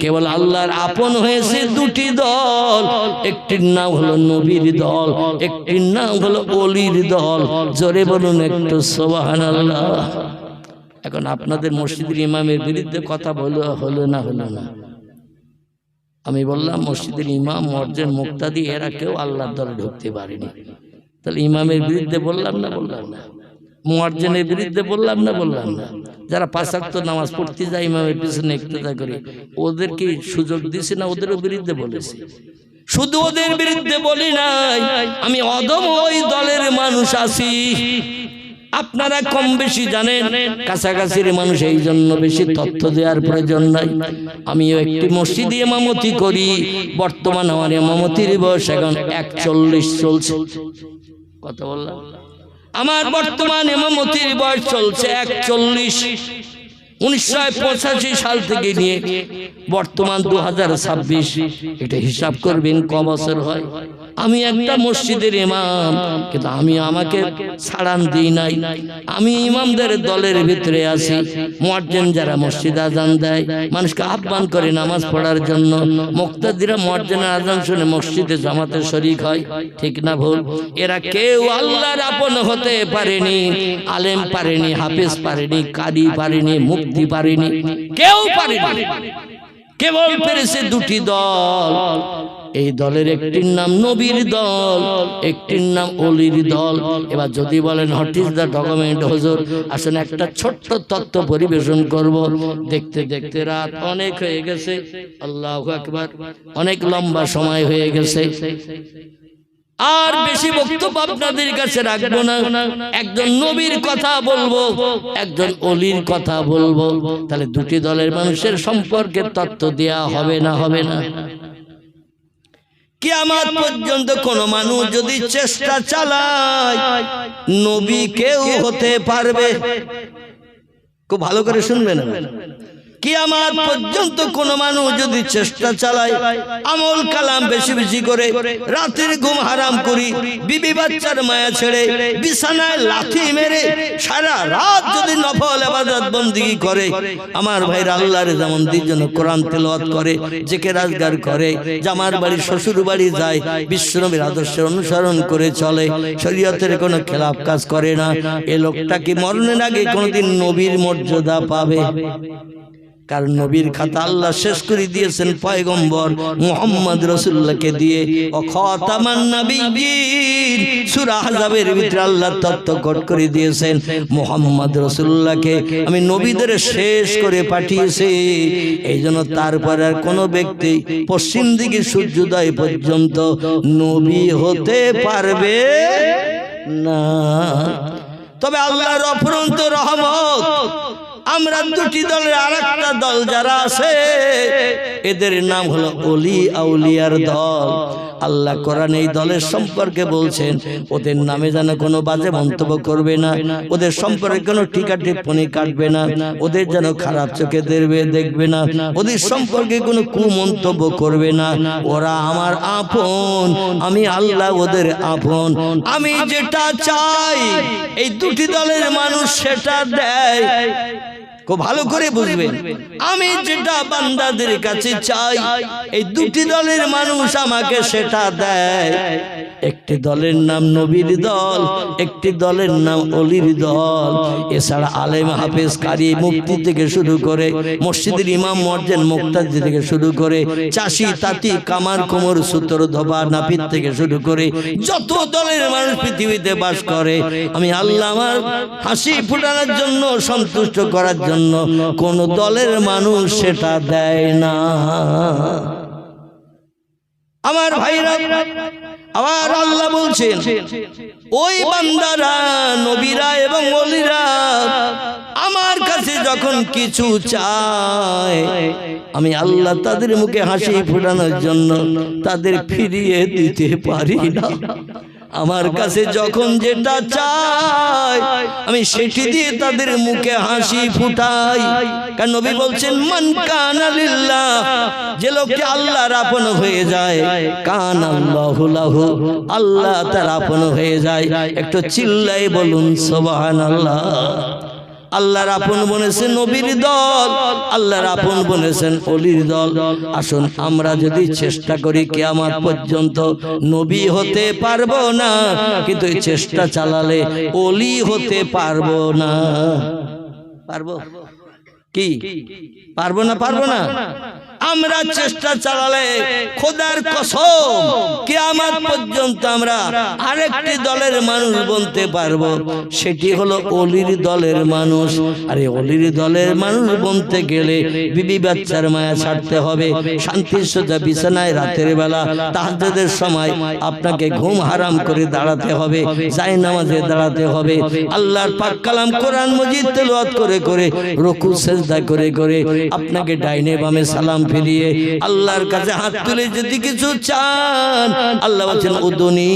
Speaker 1: কেবল আল্লাহর আপন হয়েছে দুটি দল। একটির নাম হলো নবীর দল, একটির নাম হলো ওলির দল। জোরে বলুন একটু সুবহানাল্লাহ। এখন আপনাদের মসজিদের ইমামের বিরুদ্ধে কথা হলো না? আমি বললাম মসজিদের ইমাম, মুয়াজ্জিন, মুক্তাদি এরা কেউ আল্লাহর দলে ঢুকতে পারেনি। তাহলে ইমামের বিরুদ্ধে বললাম না? মুয়াজ্জিনের বিরুদ্ধে বললাম না? যারা 5 ওয়াক্ত নামাজ পড়তে যায় ইমামের পিছনে ইক্তেদা করে, ওদের কি সুযোগ দিছি না? ওদেরও বিরুদ্ধে বলেছি। শুধু ওদের বিরুদ্ধে বলি নাই, আমি অদম ওই দলের মানুষ আছি। আপনারা কম বেশি জানেন, কাছাকাছির মানুষ, এই জন্য বেশি তথ্য দেওয়ার প্রয়োজন নাই। আমিও একটি মসজিদে ইমামতি করি। বর্তমান আমার ইমামতির বয়স এখন 41 চলছে। কত বললাম? আমার বর্তমান ইমামতির বয়স চলছে 41। 1985 সাল থেকে নিয়ে বর্তমান 2026, এটা হিসাব করবেন ক বছর হয়। আমি একটা মসজিদের ইমাম, কিন্তু আমাকে ছাড়ান দিই নাই। আমি ইমামদের দলের ভিতরে আছি। মুয়াজ্জিন যারা মসজিদে আজান দেয়, মানুষকে আহ্বান করে নামাজ পড়ার জন্য, মুক্তাদিরা মুয়াজ্জিনের আজান শুনে মসজিদে জামাতে শরীক হয়। ঠিক না ভুল? এরা কেউ আল্লাহর আপন হতে পারেনি। আলেম পারেনি, হাফেজ পারেনি, কারি পারেনি, মুফতি পারেনি, কেউ পারেনি। কেবল পেরেছে দুটি দল। এই দলের একটির নাম নবীর দল, একটির নাম ওলির দল। এবার যদি বলেন হোয়াট ইজ দ্য ডকুমেন্ট হুজুর, আসলে একটা ছোট্ট তত্ত্ব পরিবেশন করব। দেখতে দেখতে রাত অনেক হয়ে গেছে, আল্লাহু আকবার, অনেক লম্বা সময় হয়ে গেছে। আর বেশি বক্তব্য আপনাদের কাছে রাখবো না। একজন নবীর কথা বলবো, একজন ওলির কথা বলবো। তাহলে দুটি দলের মানুষের সম্পর্কে তত্ত্ব দেয়া হবে না? কিয়ামত পর্যন্ত কোন মানুষ যদি চেষ্টা চালায়, নবী কেউ হতে পারবে। খুব ভালো করে শুনবেন। কিয়ামত পর্যন্ত কোন মানুষ যদি চেষ্টা চালায়, আমল কালাম বেশি বেশি করে, রাতের ঘুম হারাম করি, বিবি বাচ্চার মায়া ছেড়ে, বিছানায় লাথি মেরে সারা রাত যদি নফল ইবাদত বندگی করে, আমার ভাইরা আল্লাহর জামানতির জন্য কোরআন তেলাওয়াত করে, জিকির আজকার করে, জামার বাড়ি শ্বশুর বাড়ি যায়, বিশ্বনবীর আদর্শের অনুসরণ করে চলে, শরীয়তের কোনো খেলাফ কাজ করে না, এই লোকটা কি মরণের আগে কোনোদিন নবীর মর্যাদা পাবে? কারণ নবীর খাতা আল্লাহ শেষ করে দিয়েছেন পয়গম্বর মুহাম্মদ রাসূলুল্লাহকে দিয়ে। ও খাতামান নবিয়্যিন, সূরা আহজাবের ভিতরে আল্লাহ তত্ত্ব কোট করে দিয়েছেন মুহাম্মদ রাসূলুল্লাহকে আমি নবীদের শেষ করে পাঠিয়েছি। এইজন্য তারপর আর কোনো ব্যক্তি পশ্চিম দিকে সূর্যোদয় পর্যন্ত নবী হতে পারবে না। তবে আল্লাহর অফুরন্ত রহমত, আমরা দুটি দলের আরেকটা দল যারা আছে এদের নাম হলো ওলি আউলিয়ার দল। আল্লাহ কোরআনে এই দলের সম্পর্কে বলছেন, ওদের নামে যেন কোনো বাজে মন্তব্য করবে না, ওদের সম্পর্কে কোনো টিকা টিপ্পনি কাটবে না, ওদের যেন খারাপ চোখে দেখবে না, ওদের সম্পর্কে কোনো কুমন্তব্য করবে না। ওরা আমার আপন, আমি আল্লাহ ওদের আপন। আমি যেটা চাই এই দুটি দলের মানুষ সেটা দেয়। খুব ভালো করে বুঝবেন, আমি যেটা বান্দাদের কাছে চাই এই দুটি দলের মানুষ আমাকে সেটা দেয়। একটি দলের নাম নবীর দল, একটি দলের নাম ওলির দল। এছাড়া আলেম হাফেজ কারি মুফতি থেকে শুরু করে, মসজিদের ইমাম মুয়াজ্জিন মুক্তাদি থেকে শুরু করে, চাষি তাঁতি কামার কুমোর সুতর ধোবা নাপিত থেকে শুরু করে যত দলের মানুষ পৃথিবীতে বাস করে, আমি আল্লাহ আমার হাসি ফোটানোর জন্য, সন্তুষ্ট করার জন্য কোন দলের মানুষ সেটা দেয় না। আমার ভাইরা, আবার আল্লাহ বলছেন, ওই বান্দারা নবীরা এবং ওলিরা আমার কাছে যখন কিছু চায়, আমি আল্লাহ তাদের মুখে হাসি ফোটানোর জন্য তাদের ফিরিয়ে দিতে পারি না। আমার কাছে যখন যেটা চাই আমি সেটি দিয়ে তাদের মুখে হাসি ফুটাই। কারণ নবী বলছেন, মান কানা লিল্লাহ, যে লোকটি আল্লাহর আপন হয়ে যায়, কানা আল্লাহু লাহু, আল্লাহ তার আপন হয়ে যায়। একটু চিল্লাই বলুন সুবহানাল্লাহ। আল্লাহর আপন বনেছেন নবীর দল, আল্লাহর আপন বনেছেন ওলির দল। আসুন আমরা যদি চেষ্টা করি কিয়ামত পর্যন্ত নবী হতে পারবো না, কিন্তু এই চেষ্টা চালালে ওলি হতে পারবো না। পারবো কি? পারবো না? পারবো না? আমরা চেষ্টা চালালে খোদার কসম কিয়ামত পর্যন্ত আমরা আরেকটি দলের মানুষ বনতে পারবো, সেটি হলো ওলির দলের মানুষ। আর এই ওলির দলের মানুষ বনতে গেলে বিবি বাচ্চার মায়া ছাড়তে হবে, শান্তির সোজা বিছানায় রাতের বেলা তাহাজ্জুদের সময় আপনাকে ঘুম হারাম করে দাঁড়াতে হবে, যায় নামাজে দাঁড়াতে হবে, আল্লাহর পাক কালাম কোরআন মজিদ তেলাওয়াত করে করে, রুকু সেজদা করে করে আপনাকে ডাইনে বামে সালাম ফিরিয়ে আল্লাহর কাছে হাত তুলে যদি কিছু চান, আল্লাহ বলেন উদুনি,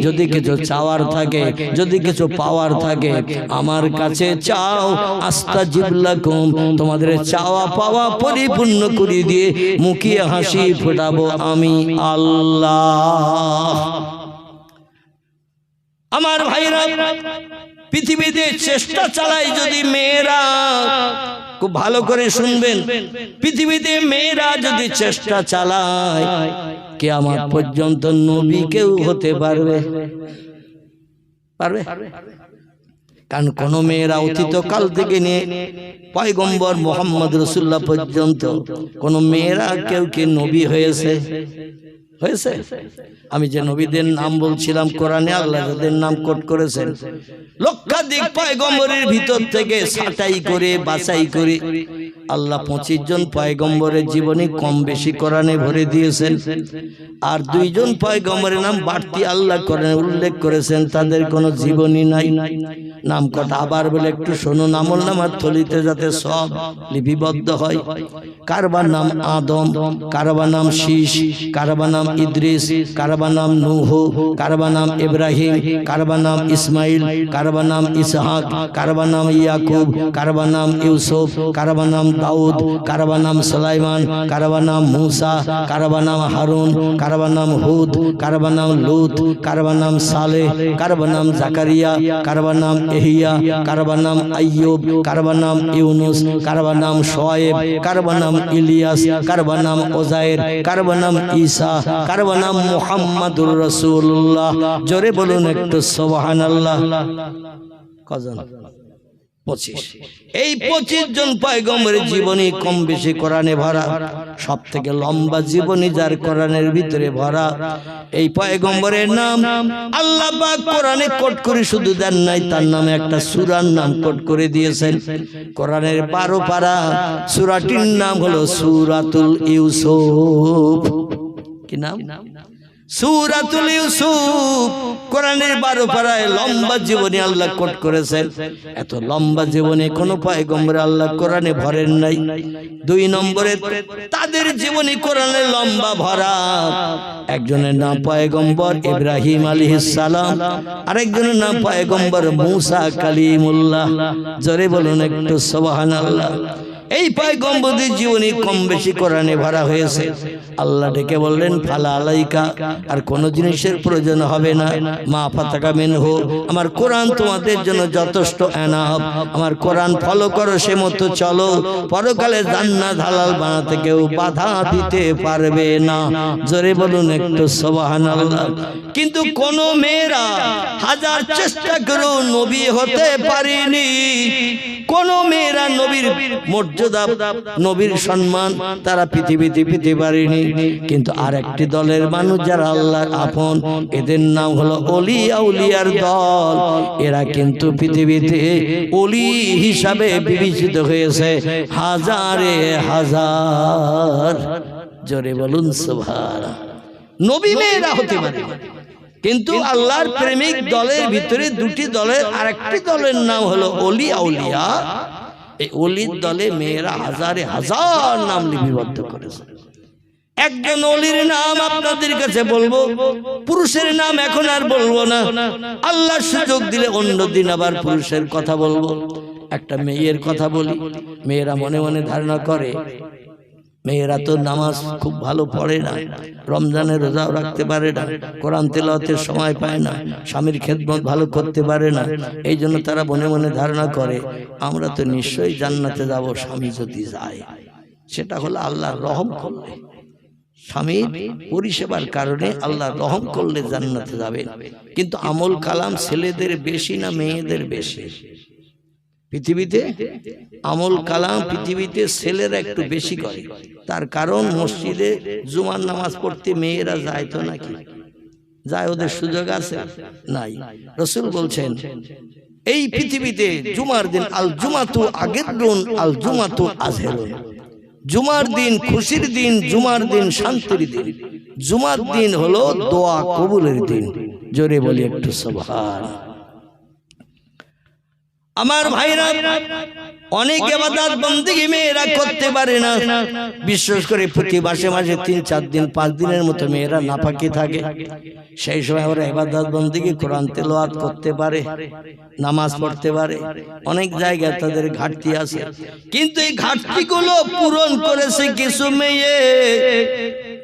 Speaker 1: যদি কিছু চাওয়ার থাকে, যদি কিছু পাওয়ার থাকে আমার কাছে চাও, আস্তাজিব লাকুম, তোমাদের চাওয়া পাওয়া পরিপূর্ণ করে দিয়ে মুখে হাসি ফোটাবো আমি আল্লাহ। আমার ভাইরা, পৃথিবীতে চেষ্টা চালায় যদি মেয়েরা, খুব ভালো করে শুনবেন, পৃথিবীতে মেয়েরা যদি চেষ্টা চালায় কিয়ামত পর্যন্ত নবী কেউ হতে পারবে? পারবে? কারণ কোন মেয়েরা অতীত কাল থেকে নিয়ে পয়গম্বর মুহাম্মদ রাসূলুল্লাহ পর্যন্ত কোন মেয়েরা কেউ কি নবী হয়েছে? হয়েছে? আমি যে নবীদের নাম বলছিলাম কোরআনে আল্লাহ যাদের নাম কোট করেছেন, লক্ষাধিক পয়গম্বরের ভিতর থেকে ছাঁটাই করে বাছাই করে আল্লাহ 25 জন পয়গম্বরের জীবনী কম বেশি কোরআনে ভরে দিয়েছেন। আর 2 জন পয়গম্বরের নাম বাড়তি আল্লাহ কোরআনে উল্লেখ করেছেন, তাদের কোনো জীবনী নাই। নাম কটা আবার বলে একটু শুনুন, আমলনামার থলিতে যাতে সব লিপিবদ্ধ হয়। কারবার নাম আদম, কারবার নাম শীষ, কারবার নাম ইদ্রিস, কারবার নাম নূহ, কারবার নাম ইব্রাহিম, কারবার নাম ইসমাইল, কারবার নাম ইসহাক, কারবার নাম ইয়াকুব, কারবার নাম ইউসুফ, কারবার নাম দাউদ, কারবার নাম সুলাইমান, কারবার নাম মুসা, কারবার নাম হারুন, কারবার নাম হুদ, কারবার নাম লুত, কারবার নাম সালেহ, কারবার নাম জাকারিয়া, কারবার নাম এহিয়া, কারবার নাম আইয়ুব, কারবার নাম ইউনুস, কারবার নাম শোয়েব, কারবার নাম ইলিয়াস, কারবার নাম ওজায়ের, কারবার নাম ঈসা, কারবার নাম মুহাম্মাদুর রাসূলুল্লাহ। জোরে বলুন একটু সুবহানাল্লাহ। কজন? 25। এই 25 জন পয়গম্বরের জীবনী কম বেশি কোরআনে ভরা। সব থেকে লম্বা জীবনী যার কোরআনের ভিতরে ভরা। এই পয়গম্বরের নাম আল্লাহ পাক কোরআনে কোট করে শুধু দেন নাই, তার নামে একটা সূরার নাম কোট করে দিয়েছেন। কোরআনের 12 পারা, সূরাটির নাম হলো সূরাতুল ইউসুফ। কি নাম? সূরাতুল ইউসুফ। কোরআনের 12 পারায় লম্বা জীবনী আল্লাহ কোট করেছেন। এত লম্বা জীবনে কোন পয়গম্বর আল্লাহ কোরআনে ভরেন নাই। 2 নম্বরে তাদের জীবনী কোরআনে লম্বা ভরা। একজনের নাম পয়গম্বর ইব্রাহিম আলাইহিস সালাম, আরেকজনের নাম পয়গম্বর মুসা কালিমুল্লাহ। জোরে বলুন একটু সুবহানাল্লাহ। এই পয়গম্বরদের জীবনী কম বেশি কোরআনে ভরা হয়েছে। আল্লাহ ডেকে বললেন ফালা আলাইকা, আর কোন জিনিসের প্রয়োজন হবে না। মা ফাতাকা মিনহু, আমার কোরআন তোমাদের জন্য যথেষ্ট এনাফ। আমার কোরআন ফলো করো, সে মতো চলো, পরকালে জান্নাত হালাল বানাতে কেউ বাধা দিতে পারবে না। জোরে বলুন একটু সুবহানাল্লাহ। কিন্তু কোন মেয়েরা হাজার চেষ্টা করেও নবী হতে পারেনি। কোন মেয়েরা নবীর মর্যাদা, নবীর সম্মান তারা পৃথিবীতে পেতে পারেনি। কিন্তু আরেকটি দলের মানুষ যারা আল্লাহর আপন, এদের নাম হলো ওলি আউলিয়ার দল। এরা কিন্তু পৃথিবীতে ওলি হিসাবে বিবেচিত হয়েছে হাজারে হাজার। জোরে বলুন সুবহানাল্লাহ। নবী মেয়েরা হতে পারে, কিন্তু আল্লাহর প্রেমিক দলের ভিতরে 2টি দলের আরেকটি দলের নাম হলো ওলি আউলিয়া। এই ওলির দলে মেয়েরা হাজারে হাজার নাম লিপিবদ্ধ করেছে। একজন ওলির নাম আপনাদের কাছে বলবো, পুরুষের নাম এখন আর বলবো না। আল্লাহ সুযোগ দিলে অন্য দিন আবার পুরুষের কথা বলবো। একটা মেয়ের কথা বলি। মেয়েরা মনে মনে ধারণা করে মেয়েরা তো নামাজ খুব ভালো পড়ে না, রমজানের রোজাও রাখতে পারে না, কোরআন তেলাওয়াতের সময় পায় না, স্বামীর খেদমত ভালো করতে পারে না। এই জন্য তারা মনে মনে ধারণা করে আমরা তো নিশ্চয়ই জান্নাতে যাব স্বামী যদি যায়। সেটা হলো আল্লাহর রহম করলে, স্বামীর পরিষেবার কারণে আল্লাহ রহম করলে জান্নাতে যাবে। কিন্তু আমল কালাম ছেলেদের বেশি না মেয়েদের বেশি? পৃথিবীতে আমল কালাম পৃথিবীতে ছেলেরা একটু বেশি করে। তার কারণ মসজিদে জুমার নামাজ পড়তে মেয়েরা যায় তো নাকি? যায়? ওদের সুযোগ আছে? নাই। রাসূল বলছেন এই পৃথিবীতে জুমার দিন আল জুমাতু আগেরুন আল জুমাতু আজহেরুন। জুমার দিন খুশির দিন, জুমার দিন শান্তির দিন, জুমার দিন হলো দোয়া কবুলের দিন। জোরে বলি একটু সুবহানাল্লাহ। আমার ভাইরা, অনেক ইবাদত বন্দেগী মেয়েরা করতে পারে না। বিশেষ করে প্রতি মাসে মাসে 3-4 দিন 5 দিনের মতো মেয়েরা নাপাকি থাকে। সেই সময় ওরা ইবাদত বন্দেগী কোরআন তেলাওয়াত করতে পারে, নামাজ পড়তে পারে। অনেক জায়গায় তাদের ঘাটতি আছে, কিন্তু এই ঘাটতিগুলো পূরণ করেছে কিছু মেয়ে।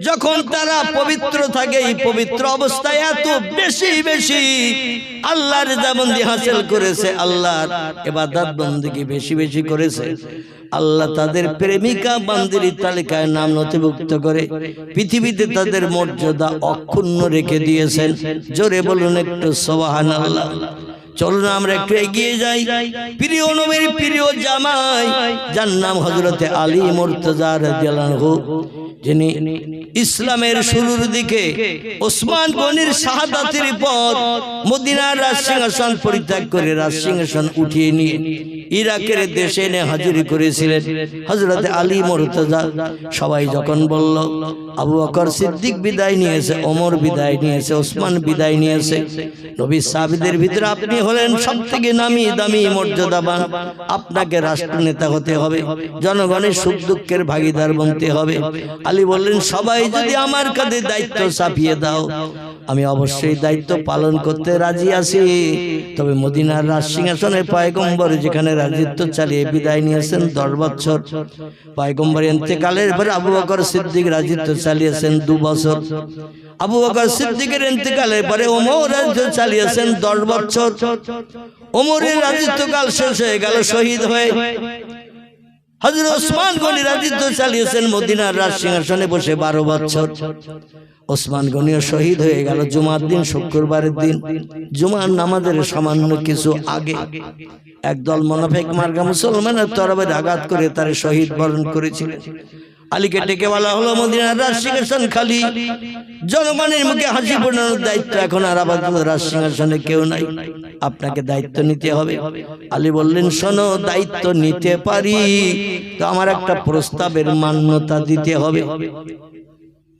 Speaker 1: যখন তারা পবিত্র থাকে, এই পবিত্র অবস্থায় এত বেশি বেশি আল্লাহর রিযাবন্দি হাসিল করেছে, আল্লাহর ইবাদত বন্দেগী বেশি বেশি করেছে। আল্লাহ তাদের প্রেমিকা বান্দির তালিকায় নাম নথিভুক্ত করে পৃথিবীতে তাদের মর্যাদা অক্ষুণ্ণ রেখে দিয়েছেন। জোরে বলুন একটু সুবহানাল্লাহ। চলুন আমরা একটু এগিয়ে যাই। প্রিয় নবীর প্রিয় জামাই, যার নাম হযরতে আলী মুর্তজা রাদিয়াল্লাহু আনহু, যিনি ইসলামের শুরুর দিকে ওসমান গনির শাহাদাতের পর মদিনার রাজসিংহাসন পরিত্যাগ করে রাজসিংহাসন উঠিয়ে নিয়ে ইরাকের দেশে এনে হাজির করেছিলেন হযরত আলী মুর্তজা। সবাই যখন বলল আবু বকর সিদ্দিক বিদায় নিয়েছে, ওমর বিদায় নিয়েছে, ওসমান বিদায় নিয়েছে, নবীর সাহাবীদের ভিতরে আপনি হলেন সবথেকে নামি দামি মর্যাদাবান, আপনাকে রাষ্ট্রনেতা হতে হবে, জনগণের সুখ দুঃখের ভাগিদার বনতে হবে। আলী বললেন সবাই যদি আমার কাঁধে দায়িত্ব চাপিয়ে দাও আমি অবশ্যই দায়িত্ব পালন করতে রাজি আছি। তবে মদিনার রাজসিংহাসনে পয়গম্বর যেখানে রাজত্ব চালিয়ে বিদায় নিয়েছেন 10 বছর, পয়গম্বর ইন্তেকালের পরে আবু বকর সিদ্দিক রাজত্ব চালিয়েছেন 2 বছর, আবু বকর সিদ্দিকের ইন্তেকালের পরে ওমর রাজত্ব চালিয়েছেন 10 বছর। ওমরের রাজত্বকাল শেষ হয়ে গেল শহীদ হয়ে। হযরত ওসমান গনি রাজত্ব চালিয়েছেন মদিনার রাজসিংহাসনে বসে 12 বছর। ওসমান গনিও শহীদ হয়ে গেল জুমার দিন, শুক্রবারের দিন, জুমার নামাজের সামান্য কিছু আগে একদল মুনাফিক মার্কা মুসলমানের তরবারি আঘাত করে তার শহীদ বরণ করেছিলেন। আলীকে ডেকে বলা হলো মদিনার রাজসিংহাসন খালি, জনগণের মুখে হাসি ফোটানোর দায়িত্ব এখন আর আপাতত রাজসিংহাসনে কেউ নাই, আপনাকে দায়িত্ব নিতে হবে। আলী বললেন শোনো, দায়িত্ব নিতে পারি, তো আমার একটা প্রস্তাবের মান্যতা দিতে হবে।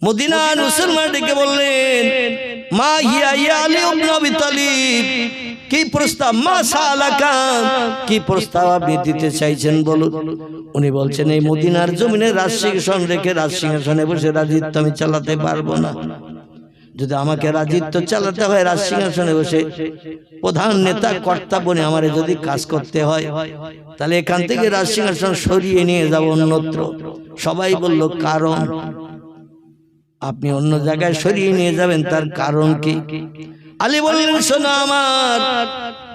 Speaker 1: মদিনার মুসলমান ডেকে বললেন মা হিয়া ইয়া আলী ইবনে আবি তালিব, কি প্রস্তাব, মা সালাকা, কি প্রস্তাব আপনি দিতে চাইছেন বলুন। উনি বলছেন এই মদিনার জমিনে রাজসিংহাসন রেখে রাজসিংহাসনে বসে রাজত্ব আমি চালাতে পারবো না। যদি আমাকে রাজত্ব চালাতে হয় রাজসিংহাসনে বসে প্রধান নেতা কর্তা বনে আমারে যদি কাজ করতে হয় তাহলে এখান থেকে রাজসিংহাসন সরিয়ে নিয়ে যাব অন্যত্র। সবাই বলল কারণ, আপনি অন্য জায়গায় সরিয়ে নিয়ে যাবেন, তার কারণ কি? আলী বললেন শোনো, আমার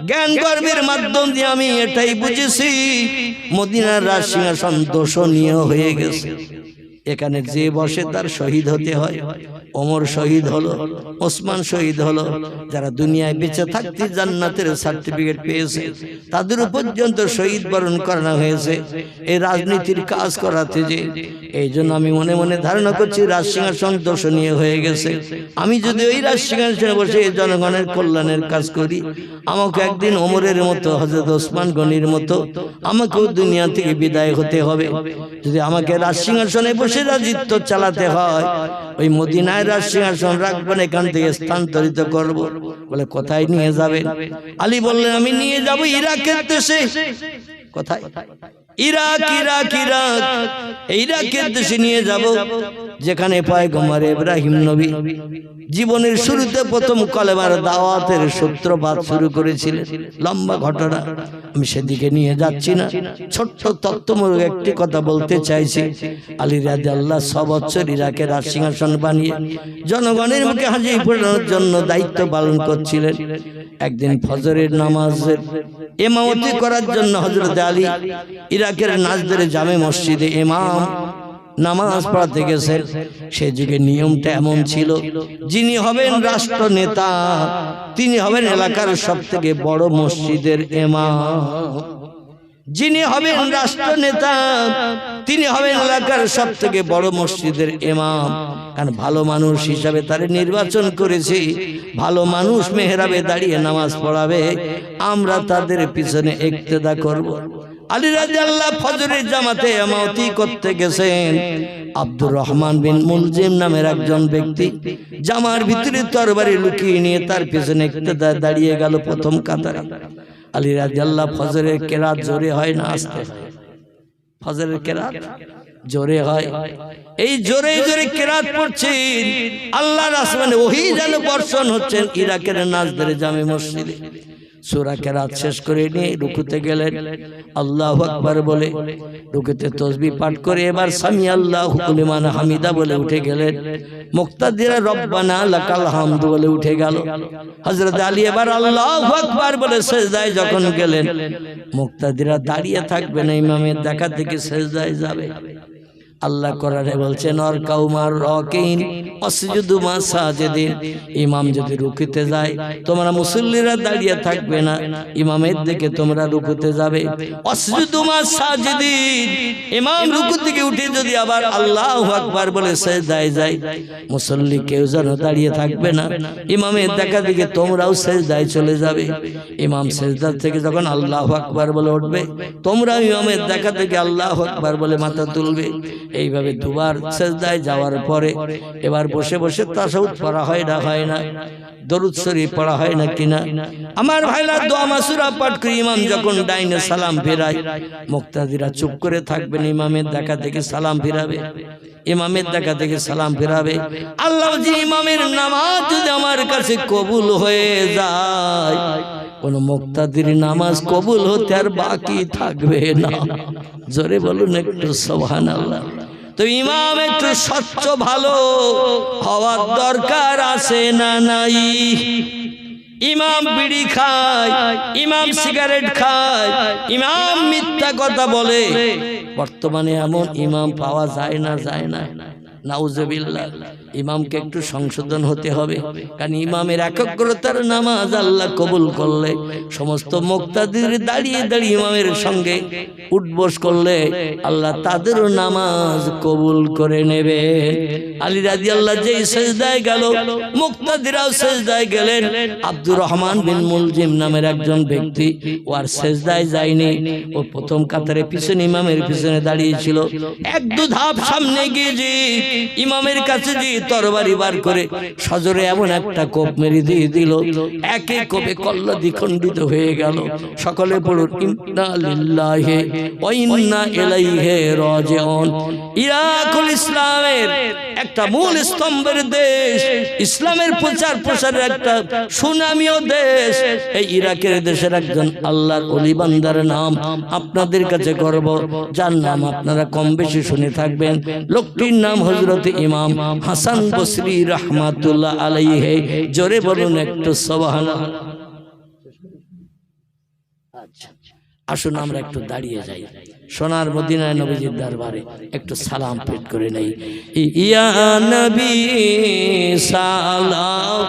Speaker 1: জ্ঞান গর্বের মাধ্যম দিয়ে আমি এটাই বুঝেছি মদিনার রাজসিংহাসন দোষণীয় হয়ে গেছে, এখানে যে বসে তার শহীদ হতে হয়। ওমর শহীদ হলো, ওসমান শহীদ হলো, যারা দুনিয়ায় বেঁচে থাকতে জান্নাতের সার্টিফিকেট পেয়েছে তাদের পর্যন্ত শহীদ বরণ করানো হয়েছে এই রাজনীতির কাজ করাতে। যে এই জন্য আমি মনে মনে ধারণা করছি রাজসিংহাসন দোষণীয় হয়ে গেছে। আমি যদি ওই রাজসিংহাসনে বসে জনগণের কল্যাণের কাজ করি, আমাকে একদিন ওমরের মতো, হযরত ওসমান গনির মতো আমাকেও দুনিয়া থেকে বিদায় হতে হবে। যদি আমাকে রাজসিংহাসনে বসে রাজত্ব চালাতে হয় ওই মদিনায় রাজসিংহাসন রাখবেন, এখান থেকে স্থানান্তরিত করব। বলে কোথায় নিয়ে যাবেন? আলী বললেন আমি নিয়ে যাব ইরাকের দেশে। কোথায়? ইরাক। ইরাক ইরাক ইরাকের দেশে নিয়ে যাব, যেখানে পয়গম্বর ইব্রাহিম নবী জীবনের শুরুতে প্রথম কলেমার দাওয়াতের সূত্রপাত শুরু করেছিলেন। লম্বা ঘটনা, আমি সেদিকে নিয়ে যাচ্ছি না, ছোট্ট তত্ত্বমূলক একটি কথা বলতে চাইছি। আলী রাদিয়াল্লাহু 6 বছর ইরাকের রাজসিংহাসন বানিয়ে জনগণের মুখে হাসি ফোটানোর জন্য দায়িত্ব পালন করছিলেন। একদিন ফজরের নামাজের ইমামতি করার জন্য হযরত আলী ইরাকের নাজদের জামে মসজিদে ইমাম নামাজ পড়াতে গেছেন। সে যুগে নিয়মটা এমন ছিল, যিনি হবেন রাষ্ট্র নেতা তিনি হবেন এলাকার সবথেকে বড় মসজিদের ইমাম। যিনি হবেন রাষ্ট্র নেতা তিনি হবেন এলাকার সবথেকে বড় মসজিদের ইমাম। কারণ ভালো মানুষ হিসাবে তারে নির্বাচন করেছি, ভালো মানুষ মেহরাবে দাঁড়িয়ে নামাজ পড়াবে, আমরা তাদের পিছনে ইক্তেদা করব। আলী রাদিয়াল্লাহু ফজরের জামাতে ইমামতি করতে গেছেন। আব্দুর রহমান বিন মুলজিম নামের একজন ব্যক্তি জামার ভিতরে তরবারি লুকিয়ে নিয়ে তার পিছনে ইক্তেদা দাঁড়িয়ে গেল প্রথম কাতারে। আলী রাদিয়াল্লাহু ফজরের কেরাত জোরে হয় না আস্তে হয়? ফজরের কেরাত জোরে হয়। এই জোরে জোরে কেরাত পড়ছেন, আল্লাহর আসমানে ওহী যেন বর্ষণ হচ্ছেন ইরাকের নাজদের জামে মসজিদে। সূরা কেরাত শেষ করে নিয়ে রুকুতে গেলেন, আল্লাহু আকবার বলে রুকুতে তাসবিহ পাঠ করে এবার সামি আল্লাহু লিমান হামিদা বলে উঠে গেলেন। মুক্তাদিরা রব্বানা লাকাল হামদু বলে উঠে গেল। হযরত আলী এবার আল্লাহু আকবার বলে সিজদায় যখন গেলেন, মুক্তাদিরা দাঁড়িয়ে থাকবে না, ইমামের দেখা থেকে সিজদায় যাবে। আল্লাহ কোরআনে বলছেন আর কাউমার রাকিন ওয়াসজুদু মা সাজিদিন। ইমাম যদি রুকুতে যায় তোমরা মুসল্লিরা দাঁড়িয়ে থাকবে না, ইমামের দিকে তোমরা রুকুতে যাবে। ওয়াসজুদু মা সাজিদিন, ইমাম রুকু থেকে উঠে যদি আবার আল্লাহু আকবার বলে সিজদায় যায়, মুসল্লি কেউ যেন দাঁড়িয়ে থাকবে না, ইমামের দেখা দিকে তোমরাও সিজদায় চলে যাবে। ইমাম সিজদা থেকে যখন আল্লাহু আকবার বলে উঠবে, তোমরা ইমামের দেখা থেকে আল্লাহু আকবার বলে মাথা তুলবে। এইভাবে দুবার সিজদায় যাওয়ার পরে এবার বসে বসে তাশাহুদ পড়া হয় না, দরুদ শরীফ পড়া হয় না কিনা আমার ভাইরা? দোয়া মাসুরা পাঠ করে ইমাম যখন ডাইনে সালাম ফেরায়, মুক্তাদিরা চুপ করে থাকবেন, ইমামের দেখা থেকে সালাম ফিরাবে, ইমামের দেখা থেকে সালাম ফিরাবে। আল্লাহ জি ইমামের নামাজ যদি আমার কাছে কবুল হয়ে যায়, কোন মুক্তাদির নামাজ কবুল হতে আর বাকি থাকবে না। জোরে বলুন একটু সুবহানাল্লাহ। তো ইমাম একটু স্বচ্ছ ভালো হওয়ার দরকার আছে না নাই? ইমাম বিড়ি খায়, ইমাম সিগারেট খায়, ইমাম মিথ্যা কথা বলে। বর্তমানে এমন ইমাম পাওয়া যায় না, নাউজুবিল্লাহ। ইমামকে একটু সংশোধন হতে হবে, কারণ ইমামের একাগ্রতার নামাজ আল্লাহ কবুল করলে সমস্ত মুক্তাদির দাঁড়িয়ে দাঁড়িয়ে ইমামের সঙ্গে উঠবস করলে আল্লাহ তাদেরও নামাজ কবুল করে নেবে। আলী রাদিয়াল্লাহু যেই সিজদায় গেল, মুক্তাদিরাও সিজদায় গেলেন। আব্দুর রহমান বিন মুলজিম নামের একজন ব্যক্তি ও আর সিজদায় যায়নি, ও প্রথম কাতারে পিছনে ইমামের পিছনে দাঁড়িয়েছিল। এক দু ধাপ সামনে গিয়ে যে ইমামের কাছে যে তরবারি বার করে সজরে এমন একটা কোপ মেরে দিয়ে দিল, একে কোপে কল্লা দ্বিখণ্ডিত হয়ে গেল। সকলে পড়ুন ইন্না লিল্লাহি ওয়া ইন্না ইলাইহি রাজিউন। ইরাকুল ইসলামের একটা মূল স্তম্ভের দেশ, ইসলামের প্রচার প্রসারের একটা সুনামীয় দেশ। এই ইরাকের দেশের একজন আল্লাহর ওলি বান্দার নাম আপনাদের কাছে গর্ব, যার নাম আপনারা কম বেশি শুনে থাকবেন। লোকটির নাম হযরত ইমাম হাসান বসরি রাহমাতুল্লাহ আলাইহি। জোরে বলুন একটু সুবহানাল্লাহ। আসুন আমরা একটু দাঁড়িয়ে যাই, সোনার মদিনায় নবীজির দরবারে একটু সালাম পেশ করে নেই। ইয়া নবী সালাম।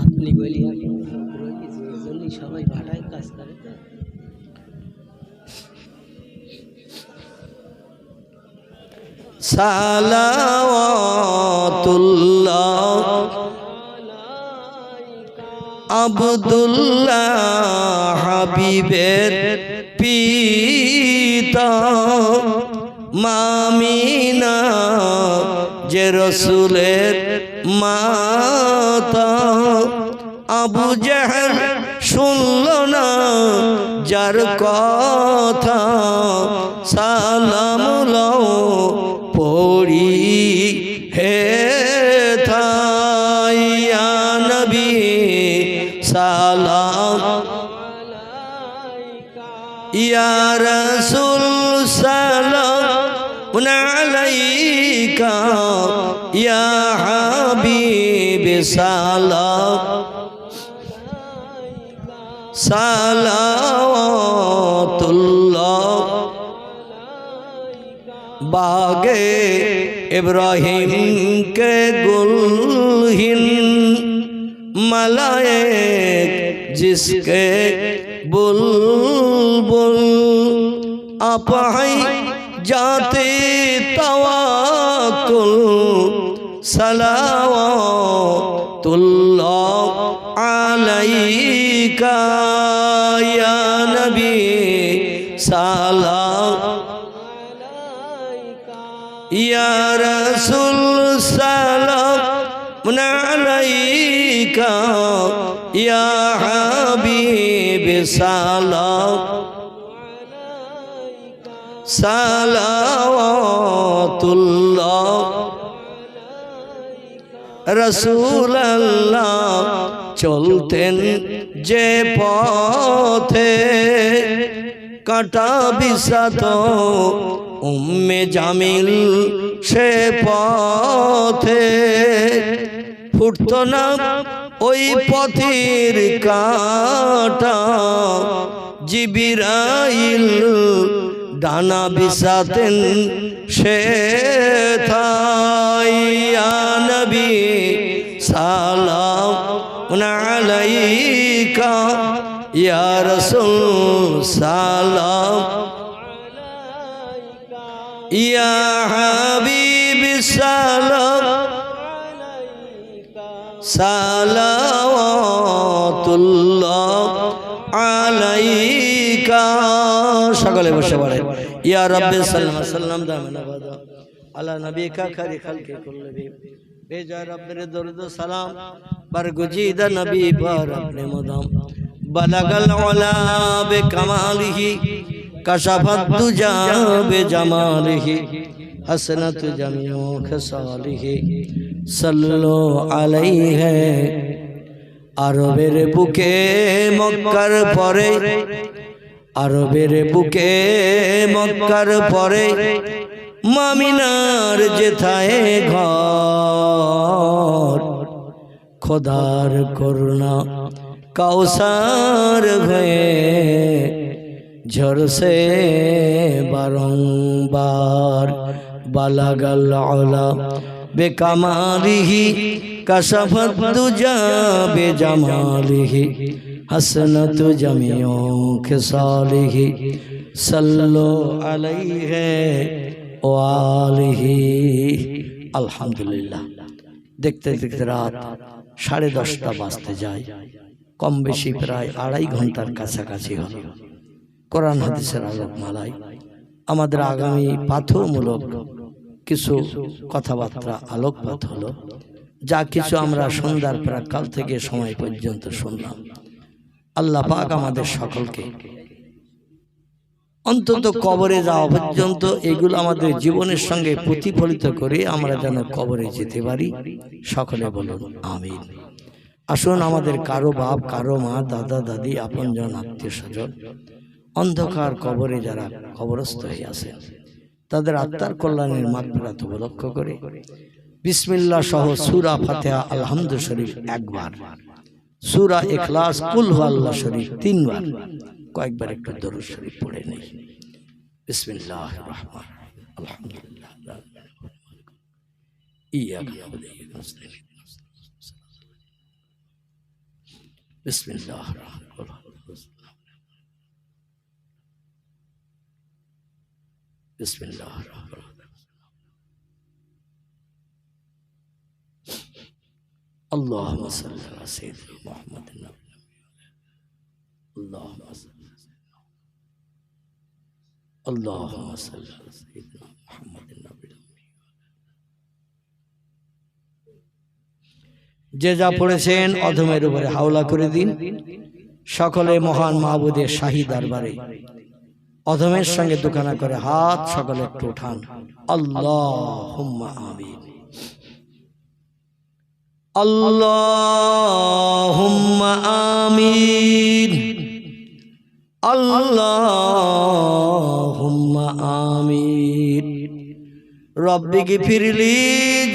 Speaker 1: আপনি বলিয়া সবাই ভাটায় কাজ করে। সালাওয়াতুল্লাহ আব্দুল্লাহ হাবিবের পিতা, মামিনা যে রসুলের মাতা। আবু জাহল শুনল না যার কথা, সালাম লও পড়ি হে ইয়া নবী সালাম ইয়া রাসূল সালাম আলাইকা ইয়া হাবিব সালাম সালাওয়াতুল্লাহ। बागे इब्राहिम के गुलहिन मलाइक जिसके बुलबुल अपहाई जाते तवाक्कुल सलावतुल्लाह अलैका या नबी सलाम या रसूल सलाम अलैका या हबीब सलाम सलावतुल्लाह। रसूल अल्लाह चलतेन जे पथे काटा बिसात उम्मे जामिल से पथे फुटतो ना ओई पथिर काटा জিবরাইল ডানা বিছাতেন সেথায় ইয়া নবী সালাম আলাইকা ইয়া রাসূল সালাম ইয়া হাবিবি সালাম সালাওয়াতুল্লাহ আলাইকা। সকলে বসে পড়ে ইয়া রাব্বি সাল্লাল্লাহু আলাইহি ওয়াসাল্লাম দামানা বাদা আলা নবিকা খারি খালকে কুল্লি বেজা রব্বের দরুদ সালাম বরগুজিদা নবী पर अपने मदाम बलगल उला बे कमालिही कशफत दुजा बे जमालिही हसनत जमियो खसालिही सल्लल्लाहु अलैहि। আরবের বুকে মক্কার পরে আরবের বুকে মক্কার পরে মামিনার যেথায় ঘর খোদার করুণা কাউসার হয়ে ঝরসে বারংবার বালাগাল আলা বেকামালিহি কাশাফত দুজা বেজামালিহি हसनत जमियों खिसालिही सल्लो अलैहि वालिही। अल्हम्दुलिल्लाह। देखते देखते रात 10:30 বাজতে যায়, কম বেশি প্রায় 2.5 ঘন্টার কাছাকাছি হলো। কোরআন হাদিসের আলোকমালায় আমাদের আগামী পাঠমূলক কিছু কথাবার্তা আলোকপাত হলো, যা কিছু আমরা সন্ধ্যার প্রাক্কাল থেকে সময় পর্যন্ত শুনলাম। আল্লাহ পাক আমাদের সকলকে অন্তত কবরে যাওয়া পর্যন্ত এগুলো আমাদের জীবনের সঙ্গে প্রতিফলিত করে আমরা যেন কবরে যেতে পারি। সকলে বলুন আমিন। আসুন, আমাদের কারো বাপ, কারো মা, দাদা দাদি, আপনজন, আত্মীয় স্বজন অন্ধকার কবরে যারা কবরস্থ হয়ে আছে, তাদের আত্মার কল্যাণের মাগফিরাত উপলক্ষ করে বিসমিল্লাহ সহ সূরা ফাতিহা, আলহামদু শরীফ একবার, সূরা ইখলাস, কুল হুয়াল্লাহ শরীফ 3 বার, কয়েকবার একটু দরুদ শরীফ পড়ে নেই। বিসমিল্লাহির রহমানির রহিম। আলহামদুলিল্লাহ ইয়াকা না'বুদু ওয়া ইয়াকা নাস্তাঈন। বিসমিল্লাহির রহমানির রহিম। বিসমিল্লাহির রহমানির রহিম। اللهم صل على سيدنا محمد النبي اللهم صل على سيدنا محمد النبي। যে যা পড়েছেন অধমের উপরে হাওলা করে দিন। সকলে মহান মাহবুদের শাহী দরবারে অধমের সঙ্গে দুখানা করে হাত সকলে একটু উঠান। আল্লাহুম্মা আমিন। আল্লাহুম্মা আমিন। আল্লাহুম্মা আমিন। রব্বি গফিরলি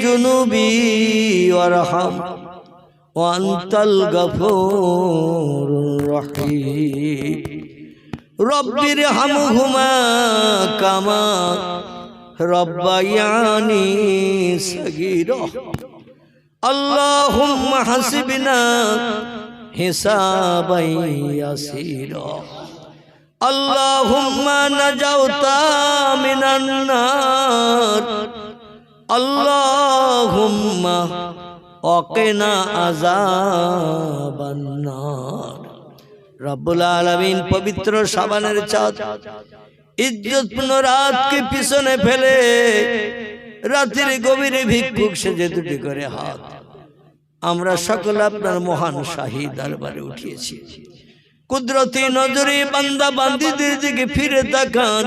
Speaker 1: যুনুবি ওয়ারহাম ওয়া আনতাল গফুরুর রহিম। রব্বিরহামহুমা কামা রব্বায়ানি সগীরা। আল্লাহুম্মা হাসিবনা হিসাবান ইয়াসীরা। আল্লাহুম্মা নাজাউতা মিনান নার। আল্লাহুম্মা ওয়াকিনা আযাবান নার। রব্বুল আলামিন পবিত্র শাবানের চাঁদ ইজ্জতপূর্ণ রাতকে পিছনে ফেলে রাতের গভীরে ভিক্ষুক সেজে দুটি করে হাত আমরা সকলে আপনার মহান শাহী দরবারে উঠিয়েছি। কুদরতি নজরে বান্দা বান্দীদের দিকে ফিরে তাকান।